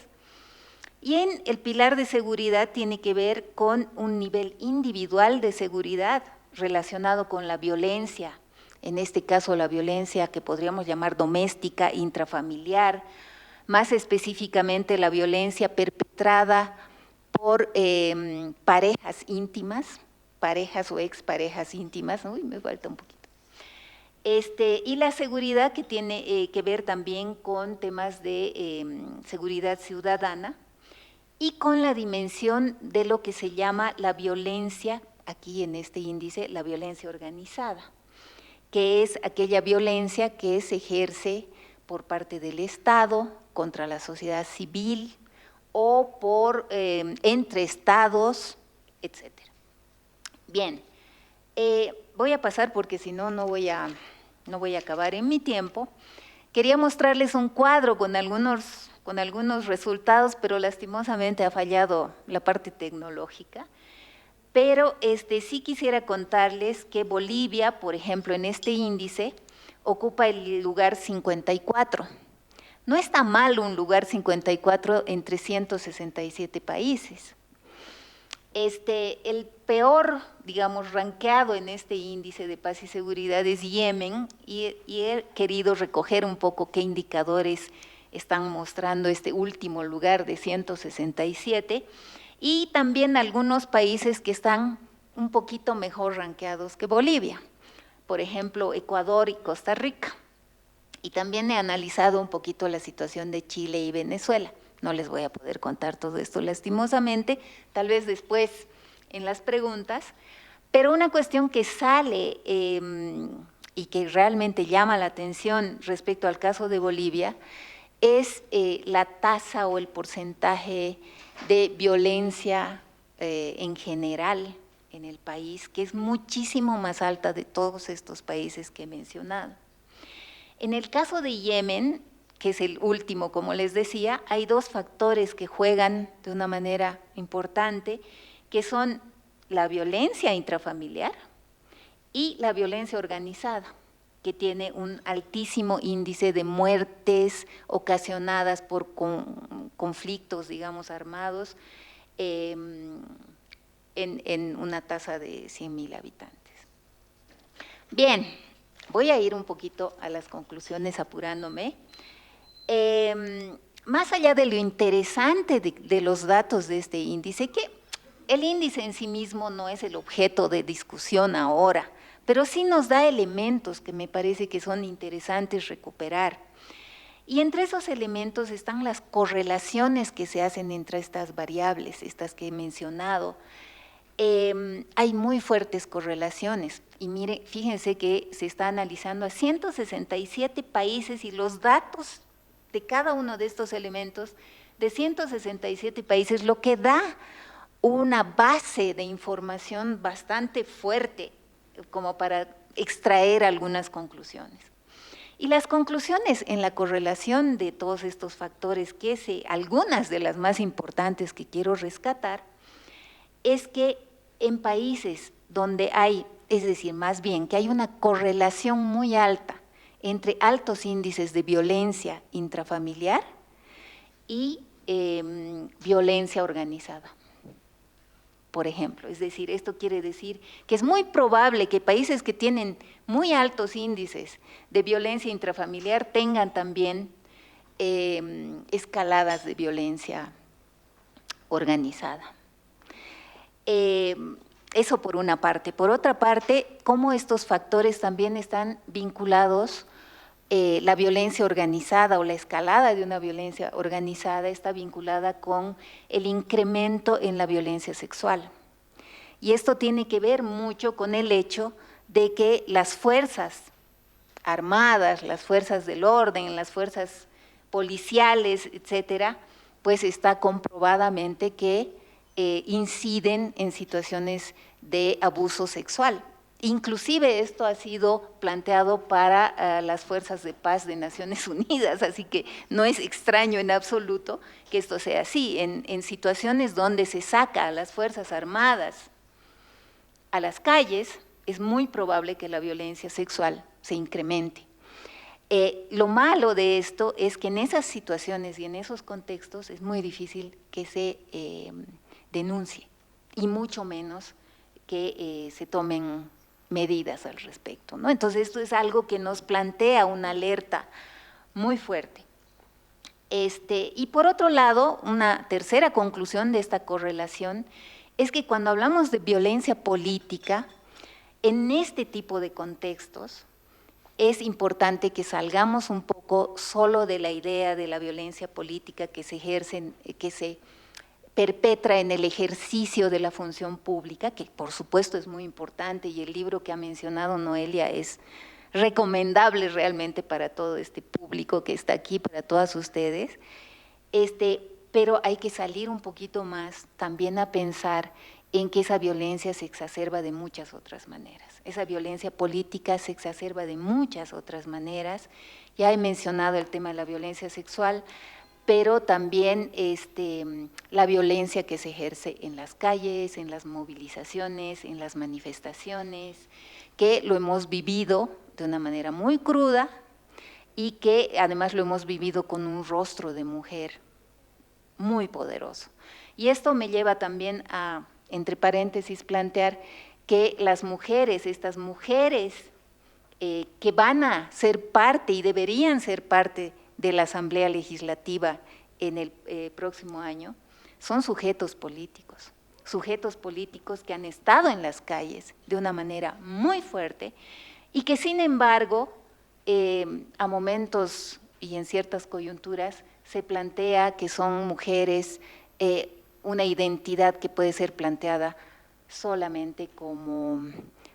Y en el pilar de seguridad tiene que ver con un nivel individual de seguridad relacionado con la violencia, en este caso la violencia que podríamos llamar doméstica, intrafamiliar, más específicamente la violencia perpetrada por parejas íntimas, parejas o exparejas íntimas, uy, me falta un poquito. Y la seguridad que tiene que ver también con temas de seguridad ciudadana y con la dimensión de lo que se llama la violencia, aquí en este índice, la violencia organizada, que es aquella violencia que se ejerce por parte del Estado contra la sociedad civil o por entre estados, etc. Bien, voy a pasar porque si no, no voy a acabar en mi tiempo. Quería mostrarles un cuadro con algunos resultados, pero lastimosamente ha fallado la parte tecnológica. Pero sí quisiera contarles que Bolivia, por ejemplo, en este índice, ocupa el lugar 54. No está mal un lugar 54 entre 167 países. El peor, digamos, rankeado en este índice de paz y seguridad es Yemen, y he querido recoger un poco qué indicadores están mostrando este último lugar de 167, y también algunos países que están un poquito mejor rankeados que Bolivia, por ejemplo, Ecuador y Costa Rica. Y también he analizado un poquito la situación de Chile y Venezuela. No les voy a poder contar todo esto lastimosamente, tal vez después en las preguntas, pero una cuestión que sale y que realmente llama la atención respecto al caso de Bolivia es la tasa o el porcentaje de violencia en general en el país, que es muchísimo más alta de todos estos países que he mencionado. En el caso de Yemen, que es el último, como les decía, hay 2 factores que juegan de una manera importante, que son la violencia intrafamiliar y la violencia organizada, que tiene un altísimo índice de muertes ocasionadas por conflictos, digamos, armados, en una tasa de 100.000 habitantes. Bien, voy a ir un poquito a las conclusiones apurándome. Más allá de lo interesante de los datos de este índice, que el índice en sí mismo no es el objeto de discusión ahora, pero sí nos da elementos que me parece que son interesantes recuperar. Y entre esos elementos están las correlaciones que se hacen entre estas variables, estas que he mencionado. Hay muy fuertes correlaciones. Y mire, fíjense que se está analizando a 167 países y los datos de cada uno de estos elementos de 167 países, lo que da una base de información bastante fuerte como para extraer algunas conclusiones. Y las conclusiones en la correlación de todos estos factores, algunas de las más importantes que quiero rescatar, es que en países donde hay, es decir, más bien que hay una correlación muy alta entre altos índices de violencia intrafamiliar y violencia organizada, por ejemplo. Es decir, esto quiere decir que es muy probable que países que tienen muy altos índices de violencia intrafamiliar tengan también escaladas de violencia organizada. Eso por una parte. Por otra parte, cómo estos factores también están vinculados, la violencia organizada o la escalada de una violencia organizada está vinculada con el incremento en la violencia sexual. Y esto tiene que ver mucho con el hecho de que las fuerzas armadas, las fuerzas del orden, las fuerzas policiales, etcétera, pues está comprobadamente que inciden en situaciones de abuso sexual. Inclusive esto ha sido planteado para las fuerzas de paz de Naciones Unidas, así que no es extraño en absoluto que esto sea así. En situaciones donde se saca a las fuerzas armadas a las calles, es muy probable que la violencia sexual se incremente. Lo malo de esto es que en esas situaciones y en esos contextos es muy difícil que se denuncie, y mucho menos que se tomen medidas al respecto, ¿no? Entonces esto es algo que nos plantea una alerta muy fuerte. Y por otro lado, una tercera conclusión de esta correlación es que cuando hablamos de violencia política, en este tipo de contextos, es importante que salgamos un poco solo de la idea de la violencia política que se perpetra en el ejercicio de la función pública, que por supuesto es muy importante, y el libro que ha mencionado Noelia es recomendable realmente para todo este público que está aquí, para todas ustedes, pero hay que salir un poquito más también a pensar en que esa violencia se exacerba de muchas otras maneras. Esa violencia política se exacerba de muchas otras maneras. Ya he mencionado el tema de la violencia sexual, pero también la violencia que se ejerce en las calles, en las movilizaciones, en las manifestaciones, que lo hemos vivido de una manera muy cruda y que además lo hemos vivido con un rostro de mujer muy poderoso. Y esto me lleva también a, entre paréntesis, plantear que las mujeres, estas mujeres que van a ser parte y deberían ser parte de la Asamblea Legislativa en el próximo año, son sujetos políticos que han estado en las calles de una manera muy fuerte y que sin embargo a momentos y en ciertas coyunturas se plantea que son mujeres, una identidad que puede ser planteada solamente como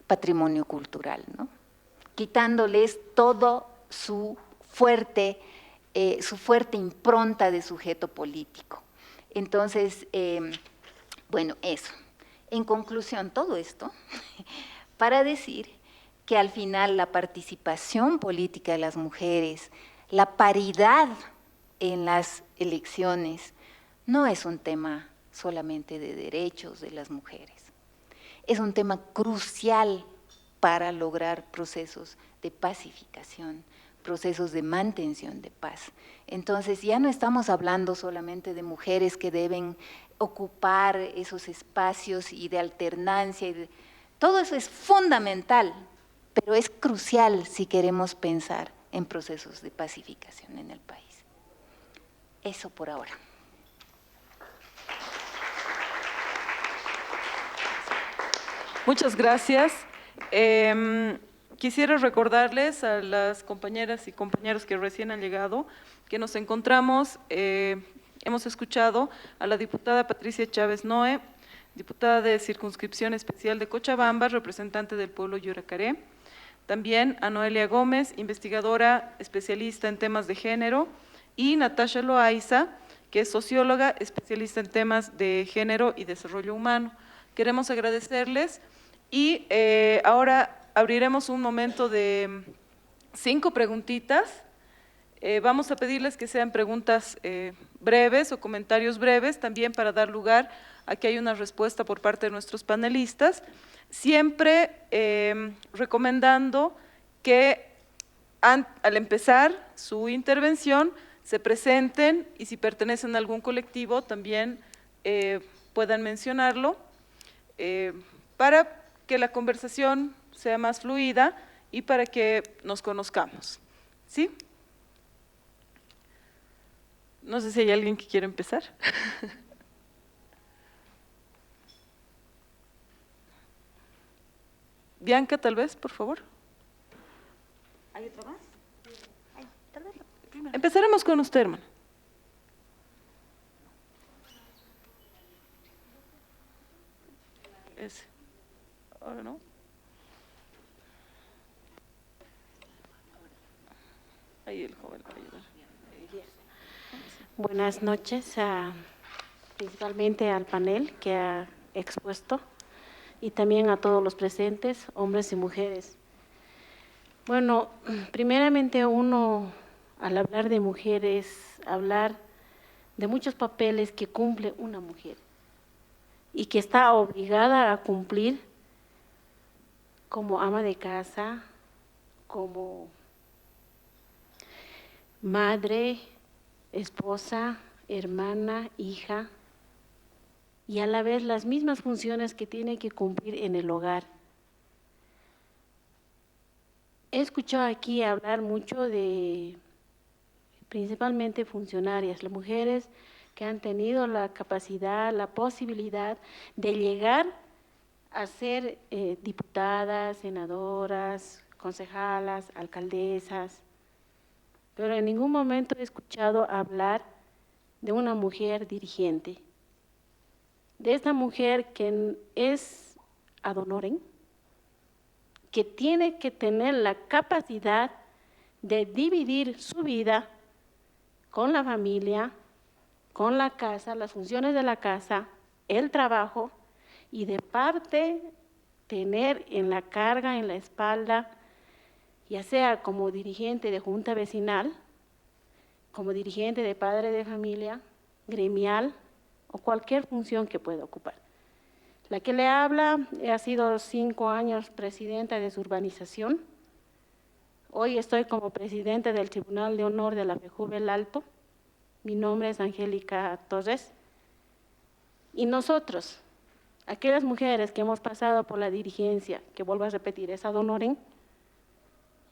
patrimonio cultural, ¿no? Quitándoles todo su fuerte impronta de sujeto político. Entonces, bueno, eso. En conclusión, todo esto para decir que al final la participación política de las mujeres, la paridad en las elecciones, no es un tema solamente de derechos de las mujeres, es un tema crucial para lograr procesos de pacificación, procesos de mantención de paz. Entonces ya no estamos hablando solamente de mujeres que deben ocupar esos espacios y de alternancia, todo eso es fundamental, pero es crucial si queremos pensar en procesos de pacificación en el país. Eso por ahora. Muchas gracias. Quisiera recordarles a las compañeras y compañeros que recién han llegado que nos encontramos, hemos escuchado a la diputada Patricia Chávez Noé, diputada de Circunscripción Especial de Cochabamba, representante del pueblo Yuracaré, también a Noelia Gómez, investigadora especialista en temas de género, y Natasha Loaiza, que es socióloga especialista en temas de género y desarrollo humano. Queremos agradecerles y ahora abriremos un momento de 5 preguntitas. Vamos a pedirles que sean preguntas breves o comentarios breves, también para dar lugar a que haya una respuesta por parte de nuestros panelistas, siempre recomendando que al empezar su intervención se presenten y si pertenecen a algún colectivo también puedan mencionarlo para que la conversación sea más fluida y para que nos conozcamos. ¿Sí? No sé si hay alguien que quiera empezar. Bianca, tal vez, por favor. ¿Hay otro más? Ay, tal vez. Empezaremos con usted, hermano. Ese. Ahora no. Ahí el joven va a ayudar. Buenas noches, principalmente al panel que ha expuesto y también a todos los presentes, hombres y mujeres. Bueno, primeramente uno, al hablar de mujeres, hablar de muchos papeles que cumple una mujer y que está obligada a cumplir como ama de casa, como madre, esposa, hermana, hija, y a la vez las mismas funciones que tiene que cumplir en el hogar. He escuchado aquí hablar mucho de, principalmente funcionarias, las mujeres que han tenido la capacidad, la posibilidad de llegar a ser diputadas, senadoras, concejalas, alcaldesas, pero en ningún momento he escuchado hablar de una mujer dirigente, de esta mujer que es ad honorem, que tiene que tener la capacidad de dividir su vida con la familia, con la casa, las funciones de la casa, el trabajo, y de parte tener en la carga, en la espalda, ya sea como dirigente de junta vecinal, como dirigente de padre de familia, gremial o cualquier función que pueda ocupar. La que le habla ha sido 5 años presidenta de su urbanización. Hoy estoy como presidenta del Tribunal de Honor de la FEJUVE El Alto. Mi nombre es Angélica Torres. Y nosotros, aquellas mujeres que hemos pasado por la dirigencia, que vuelvo a repetir, es ad honorem,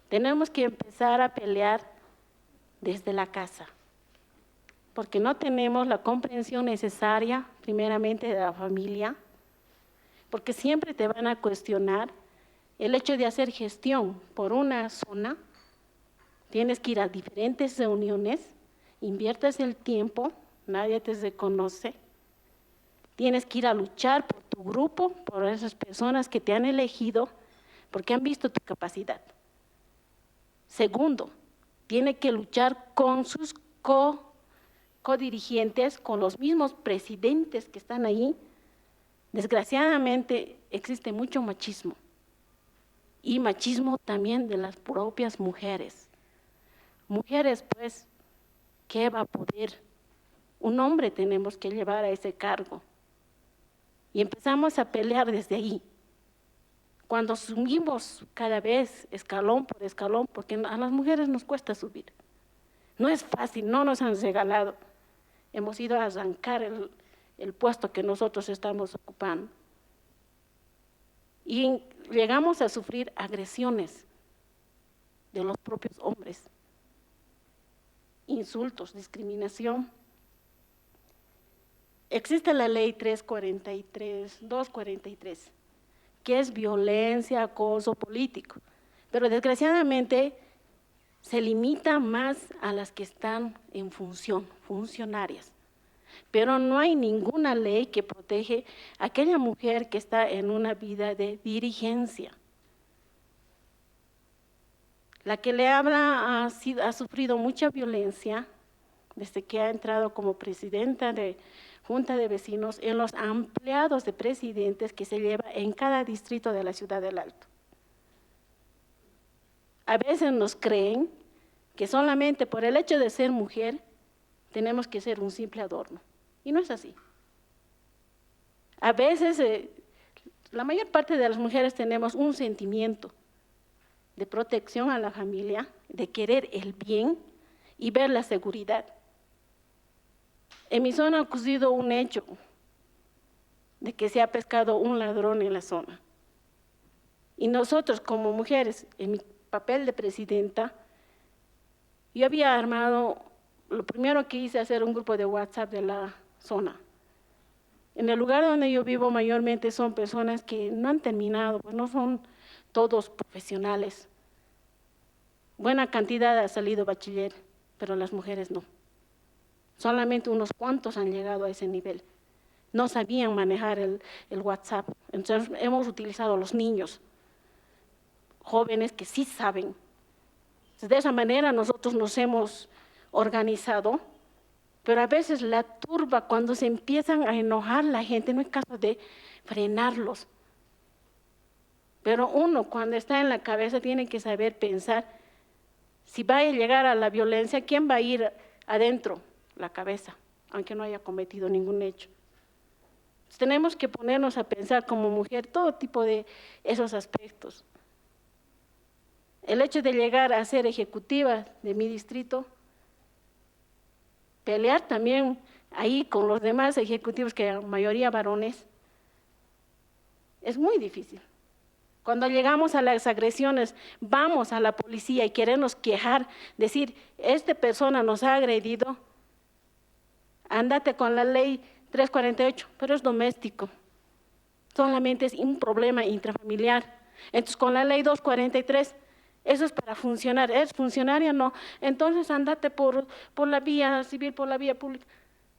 tenemos que empezar a pelear desde la casa, porque no tenemos la comprensión necesaria, primeramente de la familia, porque siempre te van a cuestionar el hecho de hacer gestión por una zona. Tienes que ir a diferentes reuniones, inviertes el tiempo, nadie te reconoce, tienes que ir a luchar por tu grupo, por esas personas que te han elegido, porque han visto tu capacidad. Segundo, tiene que luchar con sus codirigentes, con los mismos presidentes que están ahí. Desgraciadamente existe mucho machismo y machismo también de las propias mujeres. Mujeres, pues, ¿qué va a poder? Un hombre tenemos que llevar a ese cargo. Y empezamos a pelear desde ahí. Cuando subimos cada vez escalón por escalón, porque a las mujeres nos cuesta subir. No es fácil, no nos han regalado. Hemos ido a arrancar el puesto que nosotros estamos ocupando. Y llegamos a sufrir agresiones de los propios hombres, insultos, discriminación. Existe la ley 243, que es violencia, acoso político, pero desgraciadamente se limita más a las que están en función, funcionarias. Pero no hay ninguna ley que protege a aquella mujer que está en una vida de dirigencia. La que le habla ha sufrido mucha violencia desde que ha entrado como presidenta de Junta de Vecinos en los ampliados de presidentes que se lleva en cada distrito de la Ciudad del Alto. A veces nos creen que solamente por el hecho de ser mujer tenemos que ser un simple adorno. Y no es así. A veces, la mayor parte de las mujeres tenemos un sentimiento de protección a la familia, de querer el bien y ver la seguridad. En mi zona ha ocurrido un hecho de que se ha pescado un ladrón en la zona. Y nosotros como mujeres, en mi papel de presidenta, yo había armado, lo primero que hice hacer un grupo de WhatsApp de la zona. En el lugar donde yo vivo mayormente son personas que no han terminado, pues no son todos profesionales. Buena cantidad ha salido bachiller, pero las mujeres no. Solamente unos cuantos han llegado a ese nivel. No sabían manejar el WhatsApp, entonces hemos utilizado a los niños, jóvenes que sí saben. De esa manera nosotros nos hemos organizado, pero a veces la turba, cuando se empiezan a enojar la gente, no es caso de frenarlos. Pero uno cuando está en la cabeza tiene que saber pensar, si va a llegar a la violencia, ¿quién va a ir adentro? La cabeza, aunque no haya cometido ningún hecho. Entonces, tenemos que ponernos a pensar como mujer todo tipo de esos aspectos. El hecho de llegar a ser ejecutiva de mi distrito, pelear también ahí con los demás ejecutivos, que la mayoría varones, es muy difícil. Cuando llegamos a las agresiones, vamos a la policía y queremos quejar, decir, esta persona nos ha agredido, ándate con la ley 348, pero es doméstico, solamente es un problema intrafamiliar. Entonces con la ley 243, eso es para funcionar, ¿es funcionaria? No, entonces ándate por la vía civil, por la vía pública.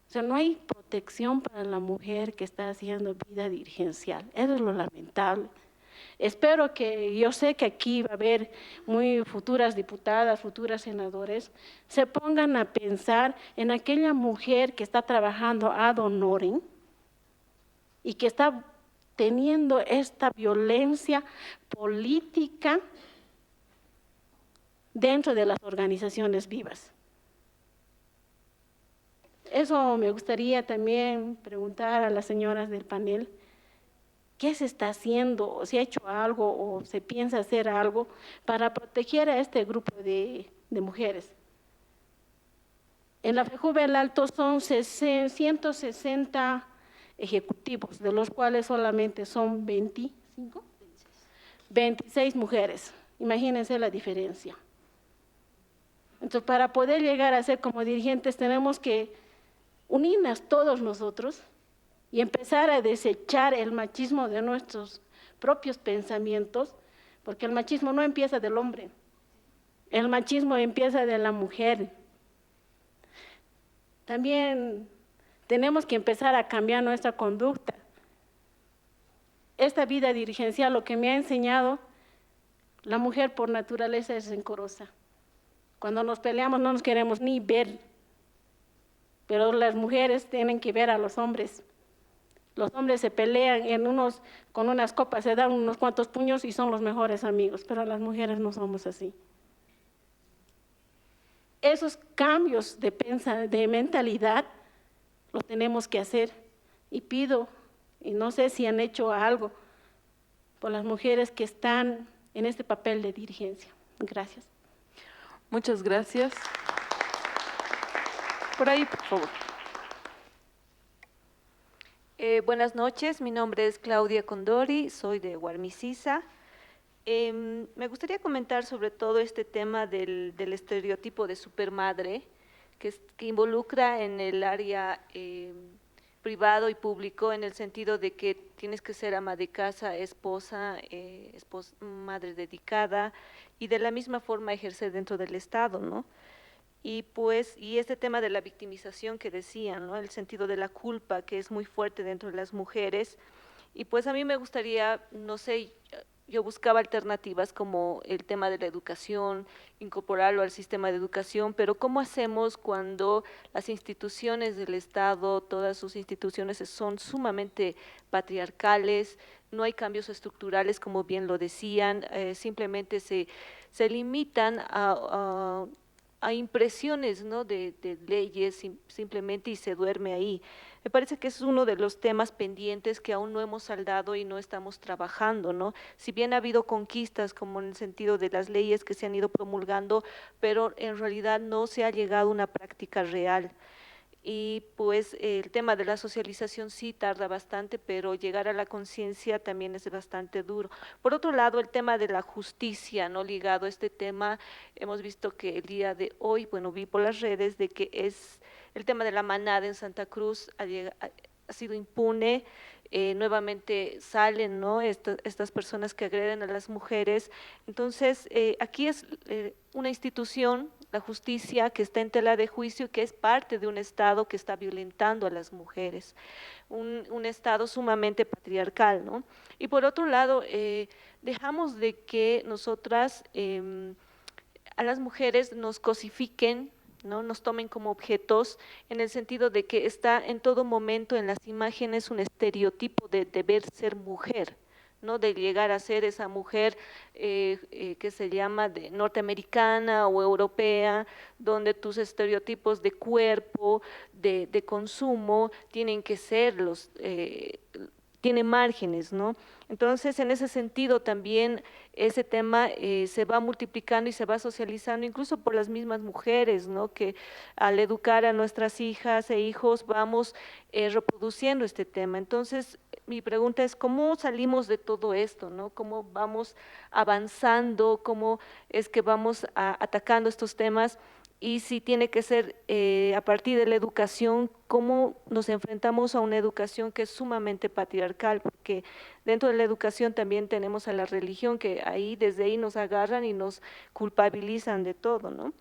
O sea, no hay protección para la mujer que está haciendo vida dirigencial, eso es lo lamentable. Espero que, yo sé que aquí va a haber muy futuras diputadas, futuras senadores, se pongan a pensar en aquella mujer que está trabajando ad honorem y que está teniendo esta violencia política dentro de las organizaciones vivas. Eso me gustaría también preguntar a las señoras del panel. ¿Qué se está haciendo? ¿O se ha hecho algo o se piensa hacer algo para proteger a este grupo de mujeres? En la FEJUVE El Alto son 160 ejecutivos, de los cuales solamente son 26 mujeres. Imagínense la diferencia. Entonces, para poder llegar a ser como dirigentes tenemos que unirnos todos nosotros y empezar a desechar el machismo de nuestros propios pensamientos, porque el machismo no empieza del hombre, el machismo empieza de la mujer. También tenemos que empezar a cambiar nuestra conducta. Esta vida dirigencial lo que me ha enseñado, la mujer por naturaleza es rencorosa. Cuando nos peleamos no nos queremos ni ver, pero las mujeres tienen que ver a los hombres. Los hombres se pelean con unas copas, se dan unos cuantos puños y son los mejores amigos, pero las mujeres no somos así. Esos cambios de mentalidad los tenemos que hacer y pido, y no sé si han hecho algo por las mujeres que están en este papel de dirigencia. Gracias. Muchas gracias. Por ahí, por favor. Buenas noches, mi nombre es Claudia Condori, soy de Huarmisisa. Me gustaría comentar sobre todo este tema del estereotipo de supermadre que involucra en el área privado y público, en el sentido de que tienes que ser ama de casa, esposa, madre dedicada, y de la misma forma ejercer dentro del Estado, ¿no? Y este tema de la victimización que decían, ¿no? El sentido de la culpa que es muy fuerte dentro de las mujeres. Y pues a mí me gustaría, no sé, yo buscaba alternativas como el tema de la educación, incorporarlo al sistema de educación, pero ¿cómo hacemos cuando las instituciones del Estado, todas sus instituciones son sumamente patriarcales, no hay cambios estructurales, como bien lo decían, simplemente se limitan a impresiones, ¿no?, de leyes simplemente, y se duerme ahí. Me parece que es uno de los temas pendientes que aún no hemos saldado y no estamos trabajando, ¿no? Si bien ha habido conquistas, como en el sentido de las leyes que se han ido promulgando, pero en realidad no se ha llegado a una práctica real. Y pues el tema de la socialización sí tarda bastante, pero llegar a la conciencia también es bastante duro. Por otro lado, el tema de la justicia, ¿no?, ligado a este tema, hemos visto que el día de hoy, bueno, vi por las redes de que es el tema de la manada en Santa Cruz ha sido impune. Nuevamente salen, ¿no?, estas personas que agreden a las mujeres. Entonces, aquí es una institución, la justicia, que está en tela de juicio, que es parte de un Estado que está violentando a las mujeres, un Estado sumamente patriarcal, ¿no? Y por otro lado, dejamos de que nosotras a las mujeres nos cosifiquen, ¿no?, nos tomen como objetos, en el sentido de que está en todo momento en las imágenes un estereotipo de deber ser mujer, ¿no?, de llegar a ser esa mujer que se llama de norteamericana o europea, donde tus estereotipos de cuerpo, de consumo, tienen que ser tiene márgenes, ¿no? Entonces, en ese sentido también ese tema se va multiplicando y se va socializando incluso por las mismas mujeres, ¿no?, que al educar a nuestras hijas e hijos vamos reproduciendo este tema. Entonces, mi pregunta es, ¿cómo salimos de todo esto, ¿no? ¿Cómo vamos avanzando? ¿Cómo es que vamos atacando estos temas? Y si tiene que ser a partir de la educación, ¿cómo nos enfrentamos a una educación que es sumamente patriarcal? Porque dentro de la educación también tenemos a la religión, que desde ahí nos agarran y nos culpabilizan de todo, ¿no?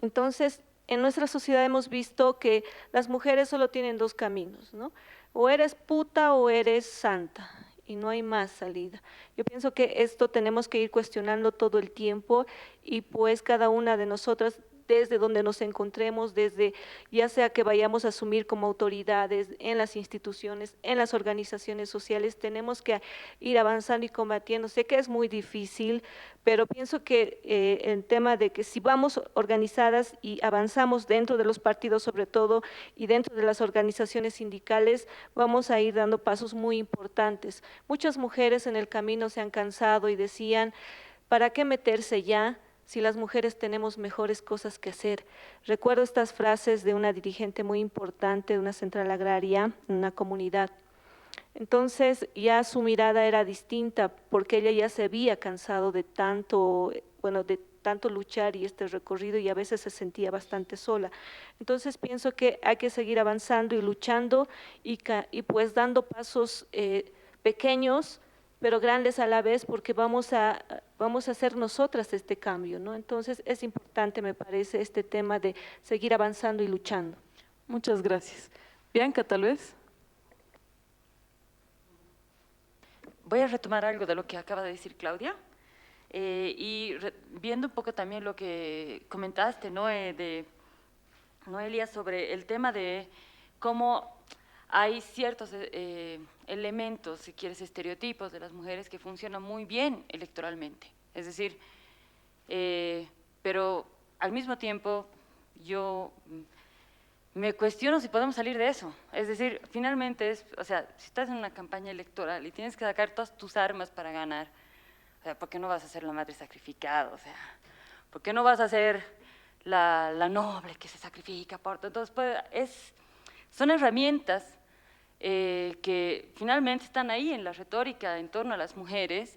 Entonces, en nuestra sociedad hemos visto que las mujeres solo tienen dos caminos, ¿no? O eres puta o eres santa, y no hay más salida. Yo pienso que esto tenemos que ir cuestionando todo el tiempo, y pues cada una de nosotras, desde donde nos encontremos, desde ya sea que vayamos a asumir como autoridades en las instituciones, en las organizaciones sociales, tenemos que ir avanzando y combatiendo. Sé que es muy difícil, pero pienso que el tema de que si vamos organizadas y avanzamos dentro de los partidos sobre todo y dentro de las organizaciones sindicales, vamos a ir dando pasos muy importantes. Muchas mujeres en el camino se han cansado y decían, ¿para qué meterse ya si las mujeres tenemos mejores cosas que hacer? Recuerdo estas frases de una dirigente muy importante de una central agraria en una comunidad. Entonces ya su mirada era distinta, porque ella ya se había cansado de tanto, de tanto luchar y este recorrido, y a veces se sentía bastante sola. Entonces pienso que hay que seguir avanzando y luchando y pues dando pasos pequeños, pero grandes a la vez, porque vamos a hacer nosotras este cambio, ¿no? Entonces es importante, me parece, este tema de seguir avanzando y luchando. Muchas gracias. Bianca, tal vez. Voy a retomar algo de lo que acaba de decir Claudia, viendo un poco también lo que comentaste, ¿no?, de Noelia, sobre el tema de cómo hay ciertos elementos, si quieres, estereotipos de las mujeres que funcionan muy bien electoralmente. Es decir, pero al mismo tiempo yo me cuestiono si podemos salir de eso. Es decir, finalmente o sea, si estás en una campaña electoral y tienes que sacar todas tus armas para ganar, o sea, ¿por qué no vas a ser la madre sacrificada? O sea, ¿por qué no vas a ser la noble que se sacrifica por todo? Entonces, pues, son herramientas que finalmente están ahí en la retórica en torno a las mujeres,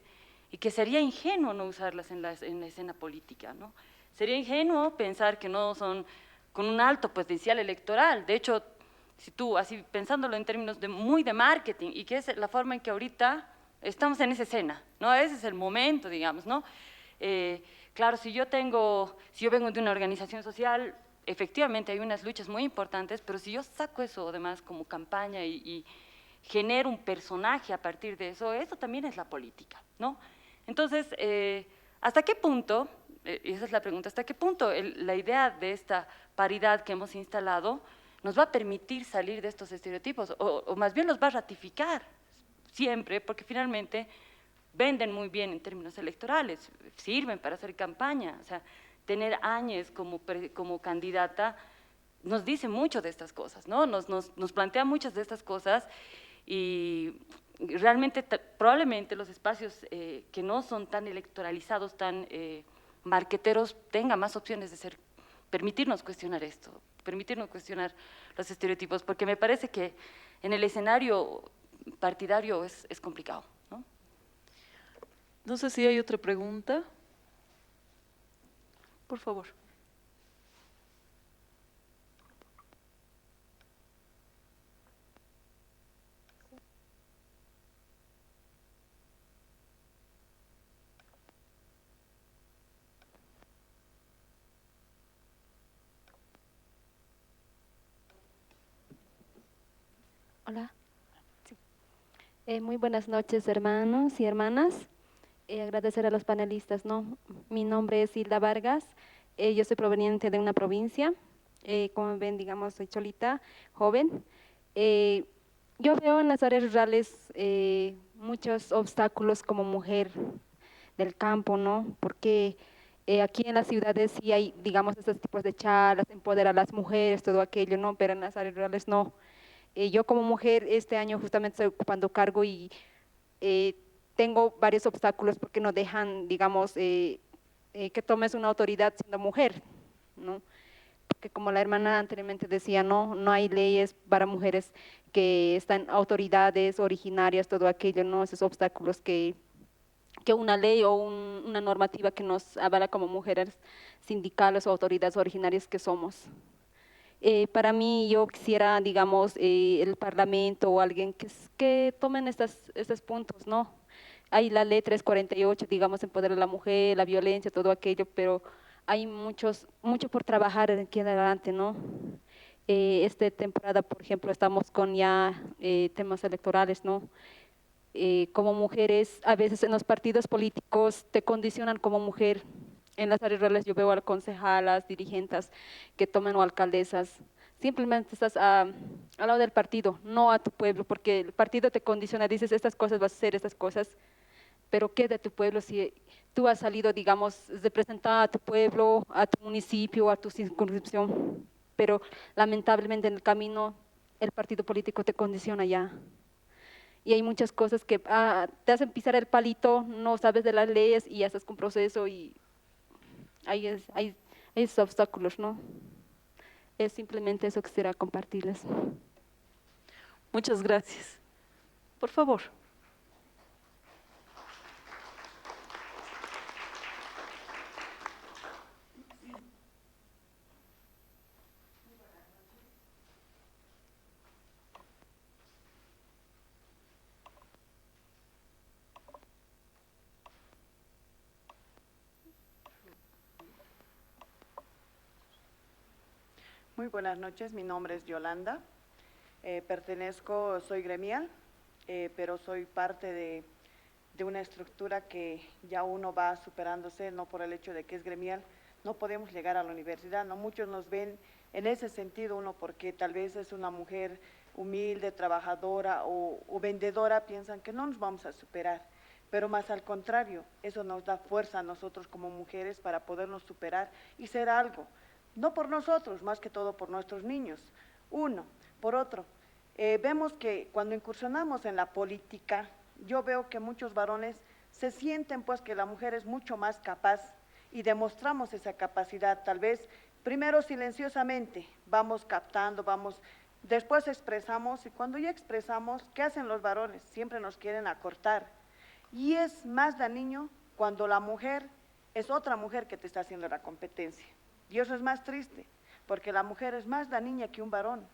y que sería ingenuo no usarlas en la escena política, ¿no? Sería ingenuo pensar que no son con un alto potencial electoral. De hecho, si tú, así pensándolo en términos muy de marketing, y que es la forma en que ahorita estamos en esa escena, ¿no? Ese es el momento, digamos, ¿no? Claro, si yo vengo de una organización social, efectivamente hay unas luchas muy importantes, pero si yo saco eso además como campaña y genero un personaje a partir de eso, eso también es la política, ¿no? Entonces, ¿hasta qué punto, y esa es la pregunta, hasta qué punto la idea de esta paridad que hemos instalado nos va a permitir salir de estos estereotipos, o más bien los va a ratificar? siempre, porque finalmente venden muy bien en términos electorales, sirven para hacer campaña, o sea, tener Áñez como candidata nos dice mucho de estas cosas, ¿no? Nos plantea muchas de estas cosas y realmente probablemente los espacios que no son tan electoralizados, tan marqueteros, tengan más opciones de permitirnos cuestionar esto, permitirnos cuestionar los estereotipos, porque me parece que en el escenario partidario es complicado, ¿no? No sé si hay otra pregunta. Por favor. Hola. Sí. Muy buenas noches, hermanos y hermanas. Agradecer a los panelistas, ¿no? Mi nombre es Hilda Vargas, yo soy proveniente de una provincia, como ven, digamos, soy cholita, joven. Yo veo en las áreas rurales muchos obstáculos como mujer del campo, ¿no? Porque aquí en las ciudades sí hay, digamos, estos tipos de charlas, empoderar a las mujeres, todo aquello, ¿no? Pero en las áreas rurales no. Yo como mujer este año justamente estoy ocupando cargo y tengo varios obstáculos porque no dejan, digamos, que tomes una autoridad siendo mujer, ¿no? Porque como la hermana anteriormente decía, no hay leyes para mujeres que están autoridades originarias, todo aquello, ¿no? Esos obstáculos que una ley o una normativa que nos avala como mujeres sindicales o autoridades originarias que somos. Para mí, yo quisiera, digamos, el Parlamento o alguien que tomen estos puntos, ¿no? Hay la ley 348, digamos, empoderar a la mujer, la violencia, todo aquello, pero hay mucho por trabajar aquí en adelante, ¿no? Esta temporada, por ejemplo, estamos con ya temas electorales, ¿no? Como mujeres, a veces en los partidos políticos te condicionan como mujer. En las áreas rurales yo veo a concejalas, dirigentes que toman o alcaldesas. Simplemente estás al lado del partido, no a tu pueblo, porque el partido te condiciona, dices estas cosas, vas a hacer estas cosas, pero ¿qué de tu pueblo si tú has salido, digamos, representada a tu pueblo, a tu municipio, a tu circunscripción? Pero lamentablemente en el camino el partido político te condiciona ya. Y hay muchas cosas que te hacen pisar el palito, no sabes de las leyes y ya estás con proceso y hay esos obstáculos, ¿no? Es simplemente eso que quisiera compartirles. Muchas gracias. Por favor. Muy buenas noches, mi nombre es Yolanda, soy gremial, pero soy parte de una estructura que ya uno va superándose, no por el hecho de que es gremial, no podemos llegar a la universidad, no muchos nos ven en ese sentido, uno porque tal vez es una mujer humilde, trabajadora o vendedora, piensan que no nos vamos a superar, pero más al contrario, eso nos da fuerza a nosotros como mujeres para podernos superar y ser algo. No por nosotros, más que todo por nuestros niños, uno. Por otro, vemos que cuando incursionamos en la política, yo veo que muchos varones se sienten pues que la mujer es mucho más capaz y demostramos esa capacidad, tal vez primero silenciosamente, vamos captando, después expresamos y cuando ya expresamos, ¿qué hacen los varones? Siempre nos quieren acortar y es más dañino cuando la mujer es otra mujer que te está haciendo la competencia. Y eso es más triste, porque la mujer es más dañina que un varón.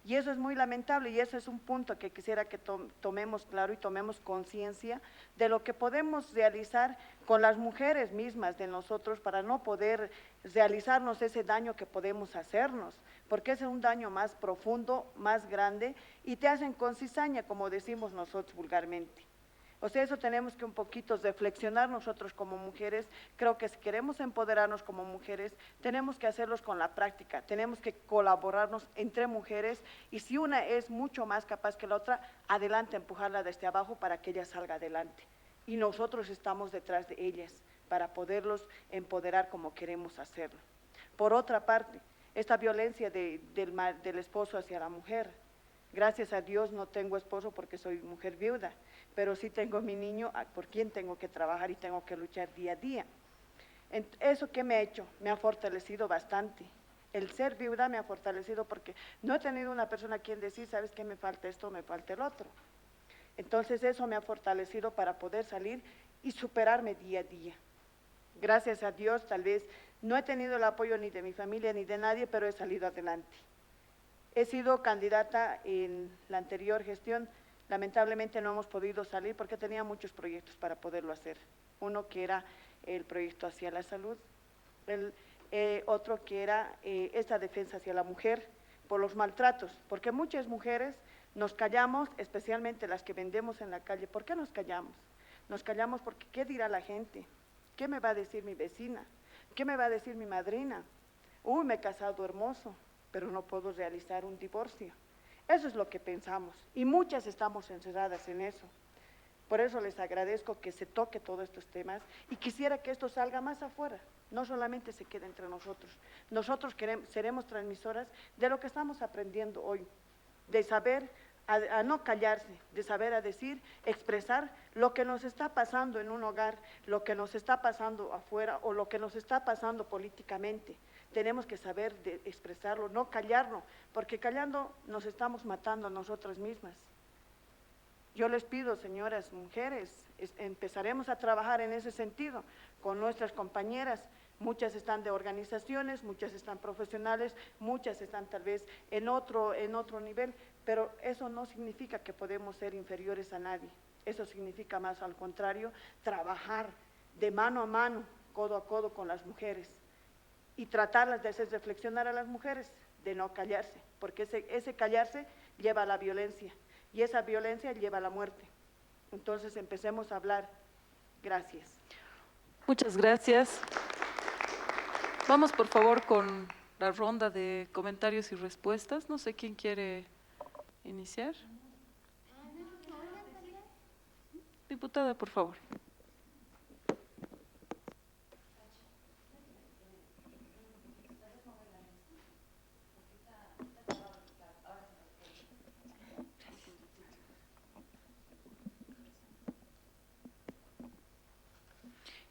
Y eso es muy lamentable y ese es un punto que quisiera que tomemos claro y tomemos conciencia de lo que podemos realizar con las mujeres mismas de nosotros para no poder realizarnos ese daño que podemos hacernos, porque ese es un daño más profundo, más grande y te hacen con cizaña, como decimos nosotros vulgarmente. O sea, eso tenemos que un poquito reflexionar nosotros como mujeres. Creo que si queremos empoderarnos como mujeres, tenemos que hacerlos con la práctica, tenemos que colaborarnos entre mujeres y si una es mucho más capaz que la otra, adelante, empujarla desde abajo para que ella salga adelante. Y nosotros estamos detrás de ellas para poderlos empoderar como queremos hacerlo. Por otra parte, esta violencia del esposo hacia la mujer, gracias a Dios no tengo esposo porque soy mujer viuda, pero sí tengo mi niño por quien tengo que trabajar y tengo que luchar día a día. ¿Eso qué me ha hecho? Me ha fortalecido bastante. El ser viuda me ha fortalecido porque no he tenido una persona a quien decir, ¿sabes qué? Me falta esto, me falta el otro. Entonces eso me ha fortalecido para poder salir y superarme día a día. Gracias a Dios, tal vez no he tenido el apoyo ni de mi familia ni de nadie, pero he salido adelante. He sido candidata en la anterior gestión, lamentablemente no hemos podido salir porque tenía muchos proyectos para poderlo hacer. Uno que era el proyecto hacia la salud, otro que era esta defensa hacia la mujer por los maltratos, porque muchas mujeres nos callamos, especialmente las que vendemos en la calle. ¿Por qué nos callamos? Nos callamos porque ¿qué dirá la gente? ¿Qué me va a decir mi vecina? ¿Qué me va a decir mi madrina? Uy, me he casado hermoso, pero no puedo realizar un divorcio. Eso es lo que pensamos y muchas estamos encerradas en eso. Por eso les agradezco que se toque todos estos temas y quisiera que esto salga más afuera, no solamente se quede entre nosotros. Nosotros seremos transmisoras de lo que estamos aprendiendo hoy, de saber a no callarse, de saber a decir, expresar lo que nos está pasando en un hogar, lo que nos está pasando afuera o lo que nos está pasando políticamente. Tenemos que saber de expresarlo, no callarnos, porque callando nos estamos matando a nosotras mismas. Yo les pido, señoras mujeres, empezaremos a trabajar en ese sentido con nuestras compañeras. Muchas están de organizaciones, muchas están profesionales, muchas están tal vez en otro nivel, pero eso no significa que podemos ser inferiores a nadie. Eso significa más al contrario, trabajar de mano a mano, codo a codo con las mujeres y tratarlas de hacer reflexionar a las mujeres, de no callarse, porque ese callarse lleva a la violencia y esa violencia lleva a la muerte. Entonces empecemos a hablar. Gracias. Muchas gracias. Vamos por favor con la ronda de comentarios y respuestas. No sé quién quiere iniciar. Diputada, por favor.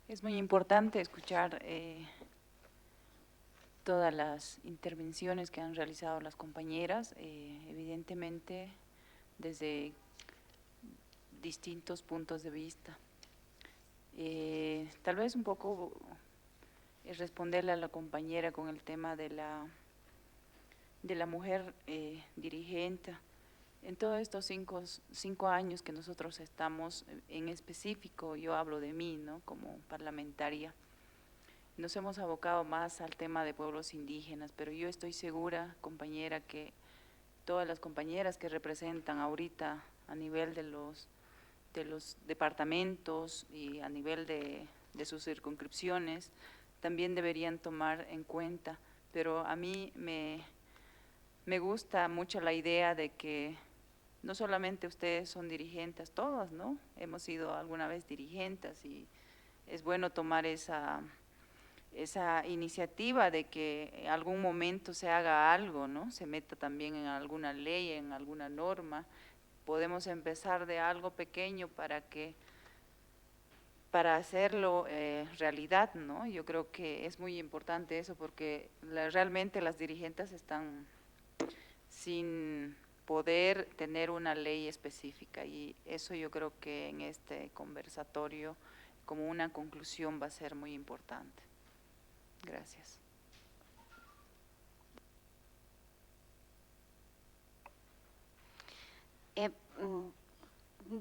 Es muy importante escuchar todas las intervenciones que han realizado las compañeras, evidentemente desde distintos puntos de vista. Tal vez un poco responderle a la compañera con el tema de la mujer dirigente. En todos estos cinco años que nosotros estamos, en específico, yo hablo de mí, ¿no?, como parlamentaria, nos hemos abocado más al tema de pueblos indígenas, pero yo estoy segura, compañera, que todas las compañeras que representan ahorita a nivel de los departamentos y a nivel de sus circunscripciones, también deberían tomar en cuenta, pero a mí me gusta mucho la idea de que no solamente ustedes son dirigentes, todas, ¿no? Hemos sido alguna vez dirigentes y es bueno tomar esa iniciativa de que en algún momento se haga algo, ¿no? Se meta también en alguna ley, en alguna norma. Podemos empezar de algo pequeño para hacerlo realidad, ¿no? Yo creo que es muy importante eso porque realmente las dirigentes están sin poder tener una ley específica y eso yo creo que en este conversatorio como una conclusión va a ser muy importante. Gracias.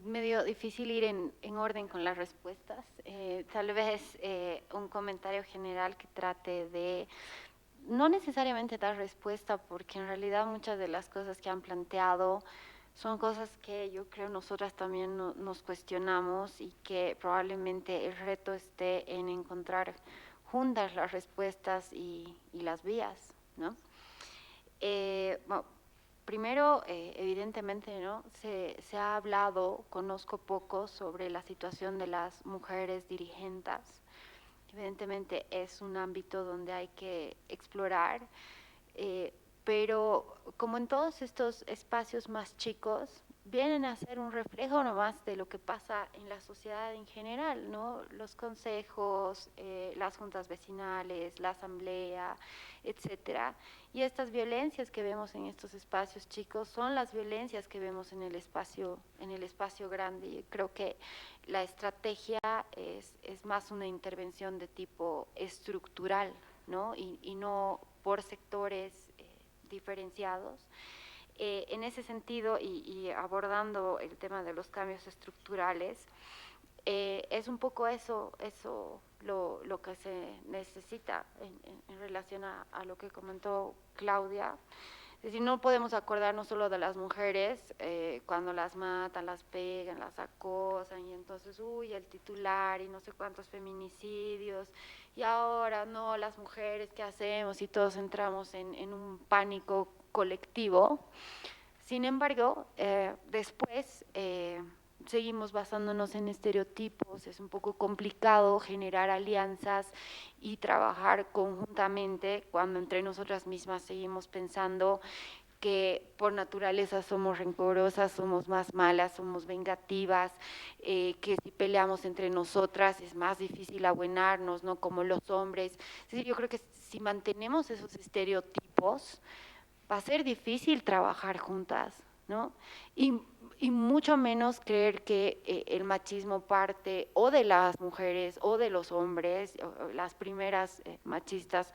Medio difícil ir en orden con las respuestas. Tal vez un comentario general que trate de no necesariamente dar respuesta, porque en realidad muchas de las cosas que han planteado son cosas que yo creo nosotras también nos cuestionamos y que probablemente el reto esté en encontrar juntas las respuestas y las vías, ¿no? Bueno, primero, evidentemente, ¿no? Se ha hablado, conozco poco sobre la situación de las mujeres dirigentes. Evidentemente es un ámbito donde hay que explorar, pero como en todos estos espacios más chicos, vienen a ser un reflejo nomás de lo que pasa en la sociedad en general, ¿no? Los consejos, las juntas vecinales, la asamblea, etcétera. Y estas violencias que vemos en estos espacios chicos son las violencias que vemos en el espacio grande. Y creo que la estrategia es más una intervención de tipo estructural, ¿no? Y no por sectores diferenciados. En ese sentido, y abordando el tema de los cambios estructurales, es un poco eso lo que se necesita en relación a lo que comentó Claudia. Es decir, no podemos acordarnos solo de las mujeres cuando las matan, las pegan, las acosan y entonces, uy, el titular y no sé cuántos feminicidios y ahora no, las mujeres, ¿qué hacemos? Y todos entramos en un pánico colectivo. Sin embargo, después seguimos basándonos en estereotipos, es un poco complicado generar alianzas y trabajar conjuntamente cuando entre nosotras mismas seguimos pensando que por naturaleza somos rencorosas, somos más malas, somos vengativas, que si peleamos entre nosotras es más difícil abuenarnos, ¿no? Como los hombres. Es decir, yo creo que si mantenemos esos estereotipos, va a ser difícil trabajar juntas, ¿no? Y mucho menos creer que el machismo parte o de las mujeres o de los hombres. Las primeras machistas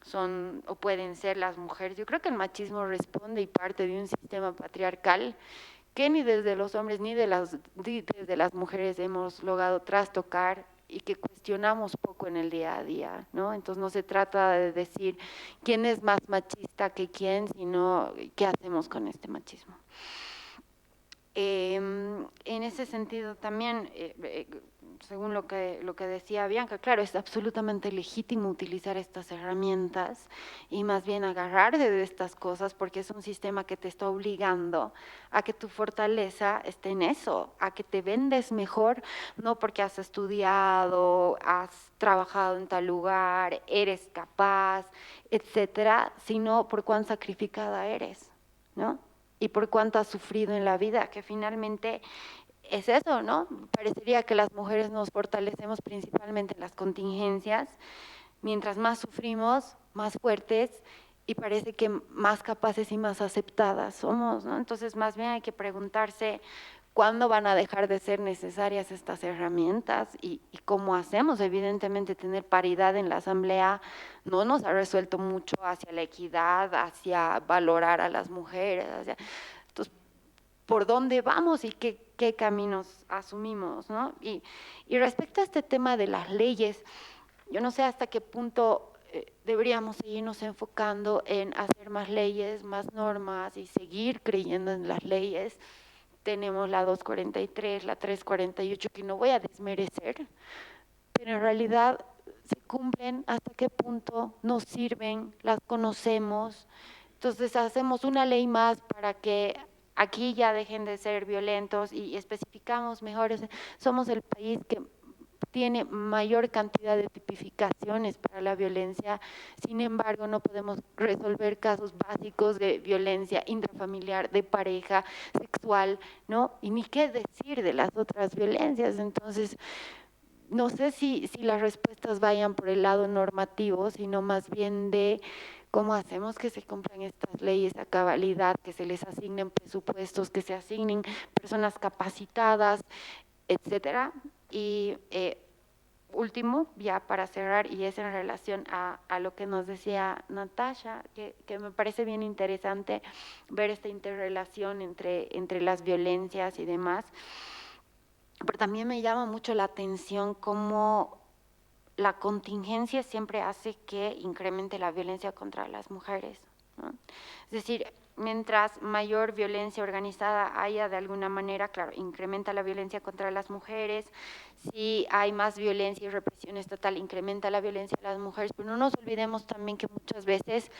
son o pueden ser las mujeres. Yo creo que el machismo responde y parte de un sistema patriarcal que ni desde los hombres ni desde las mujeres hemos logrado trastocar y que cuestionamos poco en el día a día, ¿no? Entonces no se trata de decir quién es más machista que quién, sino qué hacemos con este machismo. En ese sentido también, según lo que decía Bianca, claro, es absolutamente legítimo utilizar estas herramientas y más bien agarrarse de estas cosas porque es un sistema que te está obligando a que tu fortaleza esté en eso, a que te vendes mejor, no porque has estudiado, has trabajado en tal lugar, eres capaz, etcétera, sino por cuán sacrificada eres, ¿no? Y por cuánto has sufrido en la vida, que finalmente es eso, ¿no? Parecería que las mujeres nos fortalecemos principalmente en las contingencias, mientras más sufrimos, más fuertes, y parece que más capaces y más aceptadas somos, ¿no? Entonces, más bien hay que preguntarse cuándo van a dejar de ser necesarias estas herramientas y cómo hacemos. Evidentemente, tener paridad en la asamblea no nos ha resuelto mucho hacia la equidad, hacia valorar a las mujeres, entonces, ¿por dónde vamos y qué caminos asumimos, ¿no? Y respecto a este tema de las leyes, yo no sé hasta qué punto deberíamos seguirnos enfocando en hacer más leyes, más normas y seguir creyendo en las leyes. Tenemos la 243, la 348, que no voy a desmerecer, pero en realidad se cumplen, hasta qué punto nos sirven, las conocemos. Entonces hacemos una ley más para que aquí ya dejen de ser violentos y especificamos mejor. Somos el país que tiene mayor cantidad de tipificaciones para la violencia, sin embargo no podemos resolver casos básicos de violencia intrafamiliar, de pareja, sexual, ¿no? Y ni qué decir de las otras violencias. Entonces, no sé si las respuestas vayan por el lado normativo, sino más bien de cómo hacemos que se cumplan estas leyes a cabalidad, que se les asignen presupuestos, que se asignen personas capacitadas, etcétera. Y último, ya para cerrar, y es en relación a lo que nos decía Natasha, que me parece bien interesante ver esta interrelación entre las violencias y demás, pero también me llama mucho la atención cómo la contingencia siempre hace que incremente la violencia contra las mujeres, ¿no? Es decir, mientras mayor violencia organizada haya de alguna manera, claro, incrementa la violencia contra las mujeres. Si hay más violencia y represión estatal, incrementa la violencia de las mujeres, pero no nos olvidemos también que muchas veces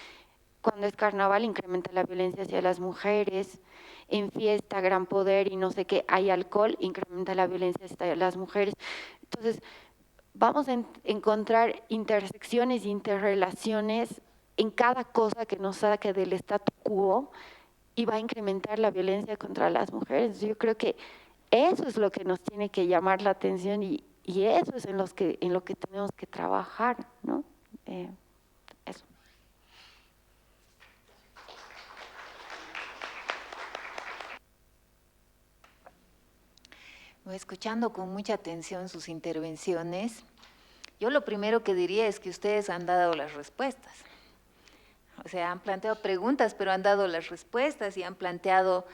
cuando es carnaval incrementa la violencia hacia las mujeres, en fiesta, gran poder y no sé qué, hay alcohol, incrementa la violencia hacia las mujeres. Entonces, vamos a encontrar intersecciones e interrelaciones en cada cosa que nos saque del statu quo y va a incrementar la violencia contra las mujeres. Yo creo que eso es lo que nos tiene que llamar la atención y eso es en lo que tenemos que trabajar, ¿no? Eso. Escuchando con mucha atención sus intervenciones, yo lo primero que diría es que ustedes han dado las respuestas. O sea, han planteado preguntas, pero han dado las respuestas y han planteado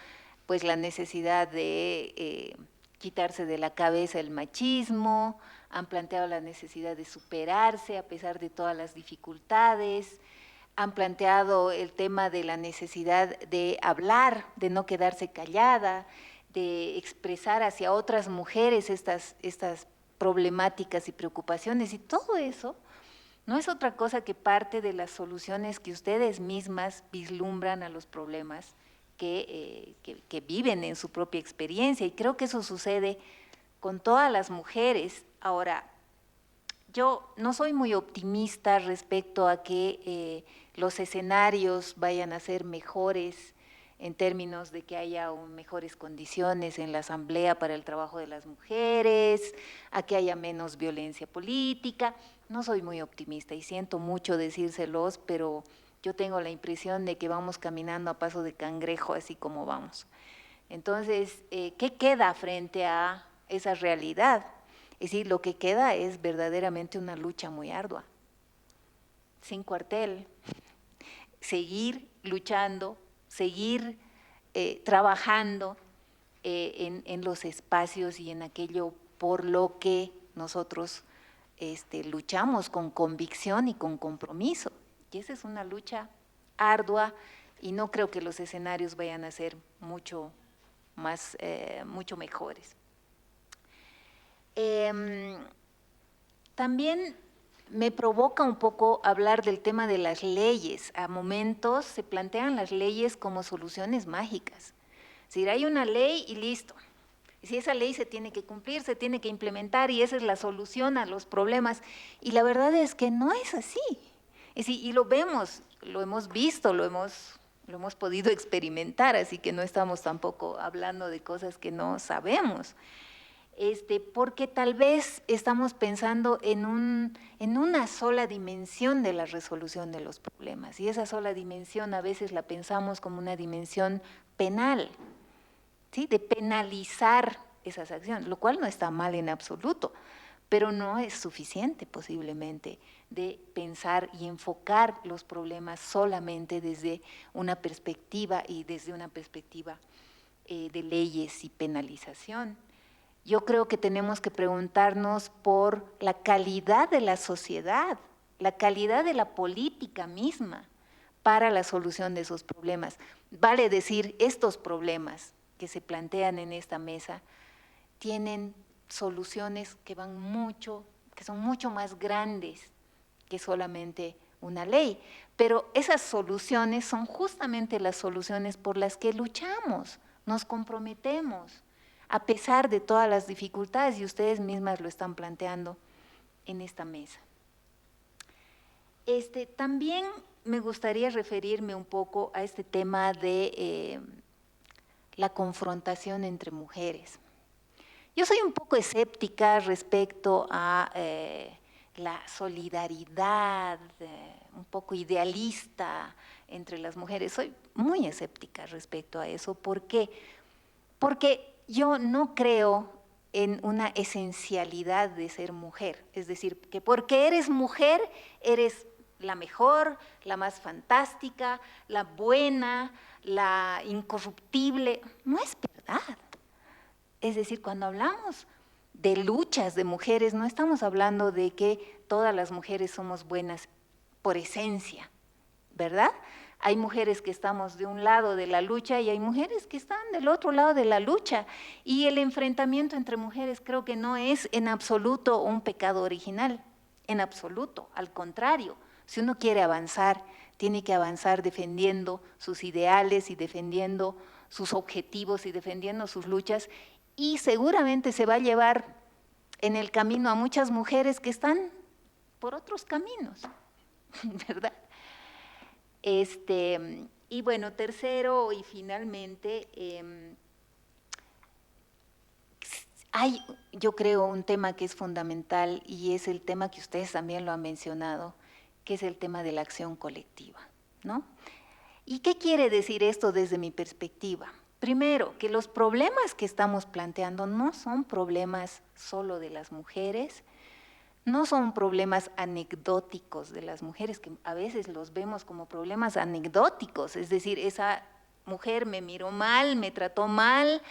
pues la necesidad de quitarse de la cabeza el machismo, han planteado la necesidad de superarse a pesar de todas las dificultades, han planteado el tema de la necesidad de hablar, de no quedarse callada, de expresar hacia otras mujeres estas problemáticas y preocupaciones, y todo eso no es otra cosa que parte de las soluciones que ustedes mismas vislumbran a los problemas que viven en su propia experiencia, y creo que eso sucede con todas las mujeres. Ahora, yo no soy muy optimista respecto a que los escenarios vayan a ser mejores en términos de que haya mejores condiciones en la Asamblea para el trabajo de las mujeres, a que haya menos violencia política. No soy muy optimista y siento mucho decírselos, pero yo tengo la impresión de que vamos caminando a paso de cangrejo, así como vamos. Entonces, ¿qué queda frente a esa realidad? Es decir, lo que queda es verdaderamente una lucha muy ardua, sin cuartel, seguir luchando, seguir trabajando en los espacios y en aquello por lo que nosotros luchamos con convicción y con compromiso. Y esa es una lucha ardua y no creo que los escenarios vayan a ser mucho mejores. También me provoca un poco hablar del tema de las leyes. A momentos se plantean las leyes como soluciones mágicas. Es decir, hay una ley y listo. Y si esa ley se tiene que cumplir, se tiene que implementar y esa es la solución a los problemas. Y la verdad es que no es así. Es decir, y lo vemos, lo hemos visto, lo hemos podido experimentar, así que no estamos tampoco hablando de cosas que no sabemos. Porque tal vez estamos pensando en una sola dimensión de la resolución de los problemas, y esa sola dimensión a veces la pensamos como una dimensión penal, ¿sí? De penalizar esas acciones, lo cual no está mal en absoluto, pero no es suficiente posiblemente de pensar y enfocar los problemas solamente desde una perspectiva de leyes y penalización. Yo creo que tenemos que preguntarnos por la calidad de la sociedad, la calidad de la política misma para la solución de esos problemas. Vale decir, estos problemas que se plantean en esta mesa tienen soluciones que son mucho más grandes que solamente una ley, pero esas soluciones son justamente las soluciones por las que luchamos, nos comprometemos, a pesar de todas las dificultades, y ustedes mismas lo están planteando en esta mesa. También me gustaría referirme un poco a este tema de la confrontación entre mujeres. Yo soy un poco escéptica respecto a la solidaridad, un poco idealista entre las mujeres. Soy muy escéptica respecto a eso. ¿Por qué? Porque yo no creo en una esencialidad de ser mujer, es decir, que porque eres mujer, eres la mejor, la más fantástica, la buena, la incorruptible. No es verdad. Es decir, cuando hablamos de luchas de mujeres, no estamos hablando de que todas las mujeres somos buenas por esencia, ¿verdad? Hay mujeres que estamos de un lado de la lucha y hay mujeres que están del otro lado de la lucha. Y el enfrentamiento entre mujeres creo que no es en absoluto un pecado original, en absoluto, al contrario. Si uno quiere avanzar, tiene que avanzar defendiendo sus ideales y defendiendo sus objetivos y defendiendo sus luchas, y seguramente se va a llevar en el camino a muchas mujeres que están por otros caminos, ¿verdad? Y bueno, tercero y finalmente, hay, yo creo, un tema que es fundamental y es el tema que ustedes también lo han mencionado, que es el tema de la acción colectiva, ¿no? ¿Y qué quiere decir esto desde mi perspectiva? Primero, que los problemas que estamos planteando no son problemas solo de las mujeres, no son problemas anecdóticos de las mujeres, que a veces los vemos como problemas anecdóticos, es decir, esa mujer me miró mal, me trató mal,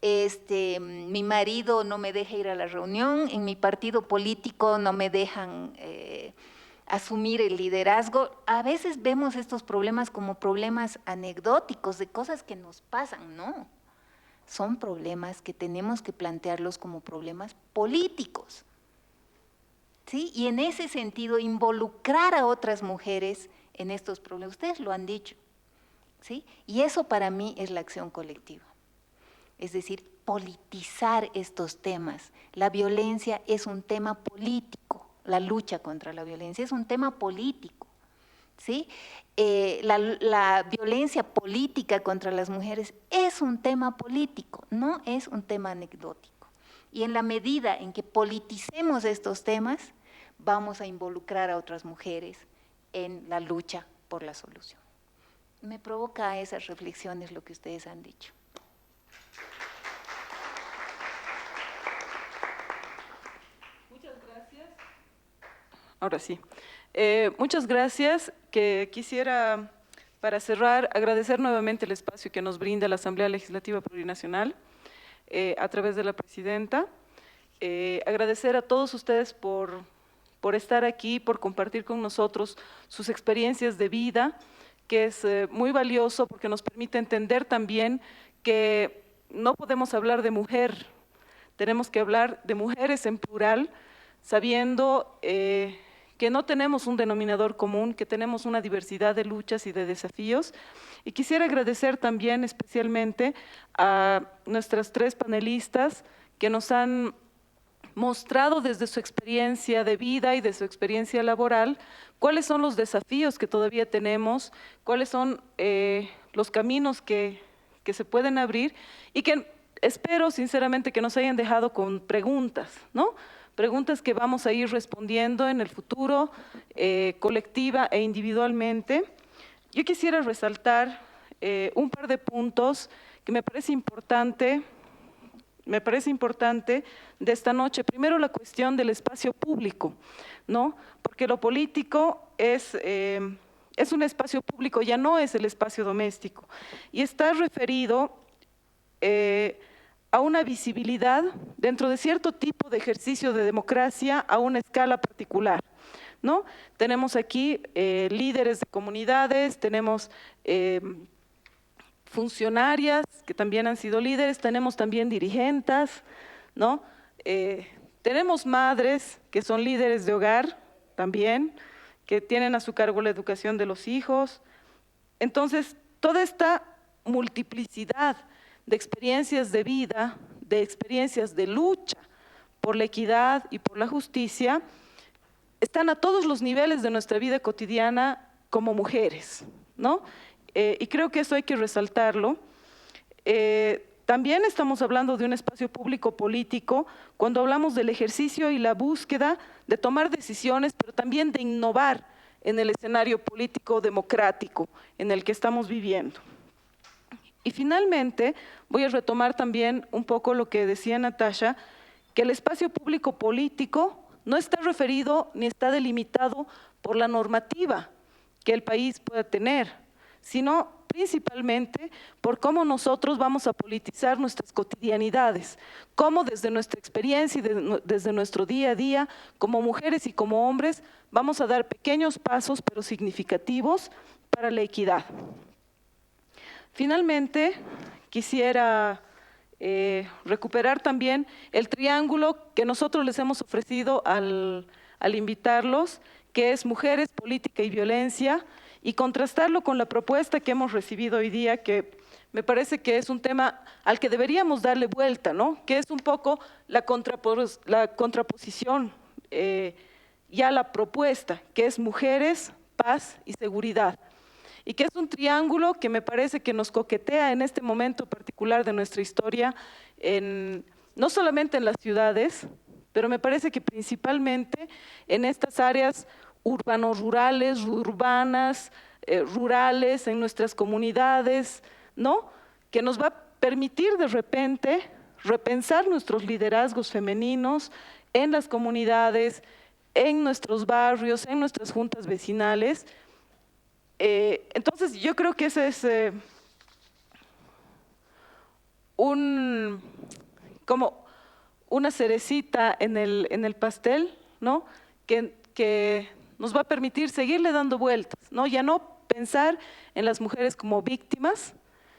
mi marido no me deja ir a la reunión, en mi partido político no me dejan asumir el liderazgo. A veces vemos estos problemas como problemas anecdóticos de cosas que nos pasan, no. Son problemas que tenemos que plantearlos como problemas políticos, ¿sí? Y en ese sentido, involucrar a otras mujeres en estos problemas. Ustedes lo han dicho, ¿sí? Y eso para mí es la acción colectiva. Es decir, politizar estos temas. La violencia es un tema político. La lucha contra la violencia es un tema político, ¿sí? La violencia política contra las mujeres es un tema político, no es un tema anecdótico. Y en la medida en que politicemos estos temas, vamos a involucrar a otras mujeres en la lucha por la solución. Me provoca esas reflexiones lo que ustedes han dicho. Ahora sí. Muchas gracias. Que quisiera, para cerrar, agradecer nuevamente el espacio que nos brinda la Asamblea Legislativa Plurinacional a través de la presidenta. Agradecer a todos ustedes por estar aquí, por compartir con nosotros sus experiencias de vida, que es muy valioso porque nos permite entender también que no podemos hablar de mujer, tenemos que hablar de mujeres en plural, sabiendo que no tenemos un denominador común, que tenemos una diversidad de luchas y de desafíos. Y quisiera agradecer también especialmente a nuestras tres panelistas que nos han mostrado desde su experiencia de vida y de su experiencia laboral cuáles son los desafíos que todavía tenemos, cuáles son los caminos que se pueden abrir y que espero sinceramente que nos hayan dejado con preguntas, ¿no? Preguntas que vamos a ir respondiendo en el futuro, colectiva e individualmente. Yo quisiera resaltar un par de puntos que me parece importante de esta noche. Primero, la cuestión del espacio público, ¿no? Porque lo político es un espacio público, ya no es el espacio doméstico, y está referido a una visibilidad dentro de cierto tipo de ejercicio de democracia a una escala particular, ¿no? Tenemos aquí líderes de comunidades, tenemos funcionarias que también han sido líderes, tenemos también dirigentes, ¿no? Tenemos madres que son líderes de hogar también, que tienen a su cargo la educación de los hijos. Entonces, toda esta multiplicidad de experiencias de vida, de experiencias de lucha por la equidad y por la justicia, están a todos los niveles de nuestra vida cotidiana como mujeres, ¿no? Y creo que eso hay que resaltarlo. También estamos hablando de un espacio público político cuando hablamos del ejercicio y la búsqueda de tomar decisiones, pero también de innovar en el escenario político democrático en el que estamos viviendo. Y finalmente, voy a retomar también un poco lo que decía Natasha, que el espacio público político no está referido ni está delimitado por la normativa que el país pueda tener, sino principalmente por cómo nosotros vamos a politizar nuestras cotidianidades, cómo desde nuestra experiencia y desde nuestro día a día, como mujeres y como hombres, vamos a dar pequeños pasos, pero significativos, para la equidad. Finalmente, quisiera recuperar también el triángulo que nosotros les hemos ofrecido al invitarlos, que es mujeres, política y violencia, y contrastarlo con la propuesta que hemos recibido hoy día, que me parece que es un tema al que deberíamos darle vuelta, ¿no? Que es un poco la contraposición ya la propuesta, que es mujeres, paz y seguridad. Y que es un triángulo que me parece que nos coquetea en este momento particular de nuestra historia, no solamente en las ciudades, pero me parece que principalmente en estas áreas urbano-rurales, urbanas, rurales, en nuestras comunidades, ¿no? Que nos va a permitir de repente repensar nuestros liderazgos femeninos en las comunidades, en nuestros barrios, en nuestras juntas vecinales. Entonces, yo creo que ese es como una cerecita en el pastel, ¿no? Que nos va a permitir seguirle dando vueltas, ¿no? Ya no pensar en las mujeres como víctimas,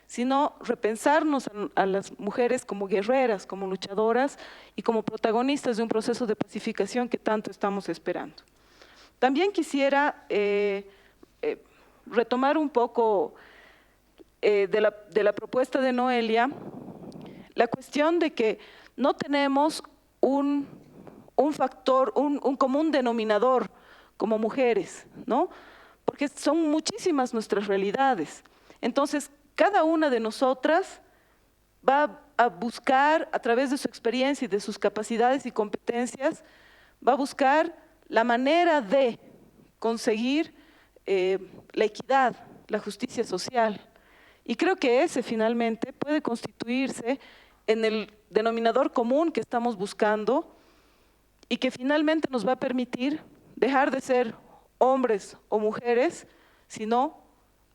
sino repensarnos a las mujeres como guerreras, como luchadoras y como protagonistas de un proceso de pacificación que tanto estamos esperando. También quisiera retomar un poco de la propuesta de Noelia, la cuestión de que no tenemos un factor, un común denominador como mujeres, ¿no? Porque son muchísimas nuestras realidades. Entonces, cada una de nosotras va a buscar, a través de su experiencia y de sus capacidades y competencias, va a buscar la manera de conseguir la equidad, la justicia social. Y creo que ese finalmente puede constituirse en el denominador común que estamos buscando y que finalmente nos va a permitir dejar de ser hombres o mujeres, sino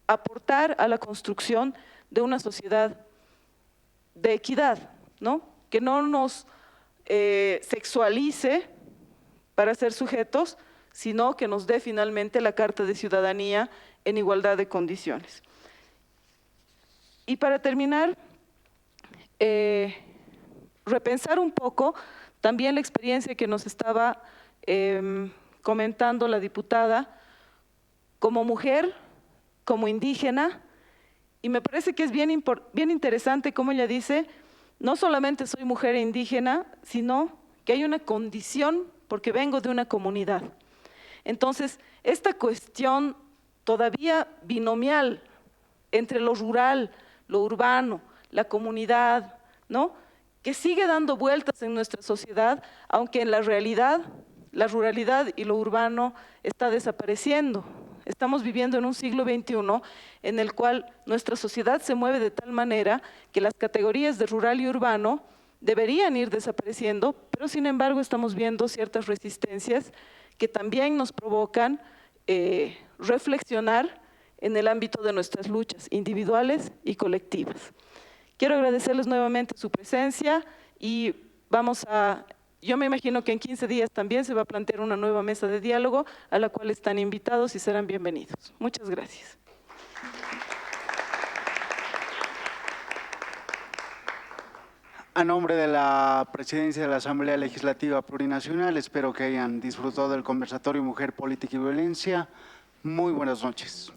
aportar a la construcción de una sociedad de equidad, ¿no? Que no nos sexualice para ser sujetos, sino que nos dé finalmente la Carta de Ciudadanía en igualdad de condiciones. Y para terminar, repensar un poco también la experiencia que nos estaba comentando la diputada, como mujer, como indígena, y me parece que es bien interesante como ella dice, no solamente soy mujer e indígena, sino que hay una condición porque vengo de una comunidad. Entonces, esta cuestión todavía binomial entre lo rural, lo urbano, la comunidad, ¿no? Que sigue dando vueltas en nuestra sociedad, aunque en la realidad, la ruralidad y lo urbano está desapareciendo. Estamos viviendo en un siglo XXI en el cual nuestra sociedad se mueve de tal manera que las categorías de rural y urbano deberían ir desapareciendo, pero sin embargo estamos viendo ciertas resistencias que también nos provocan reflexionar en el ámbito de nuestras luchas individuales y colectivas. Quiero agradecerles nuevamente su presencia y yo me imagino que en 15 días también se va a plantear una nueva mesa de diálogo a la cual están invitados y serán bienvenidos. Muchas gracias. A nombre de la Presidencia de la Asamblea Legislativa Plurinacional, espero que hayan disfrutado del conversatorio Mujer, Política y Violencia. Muy buenas noches.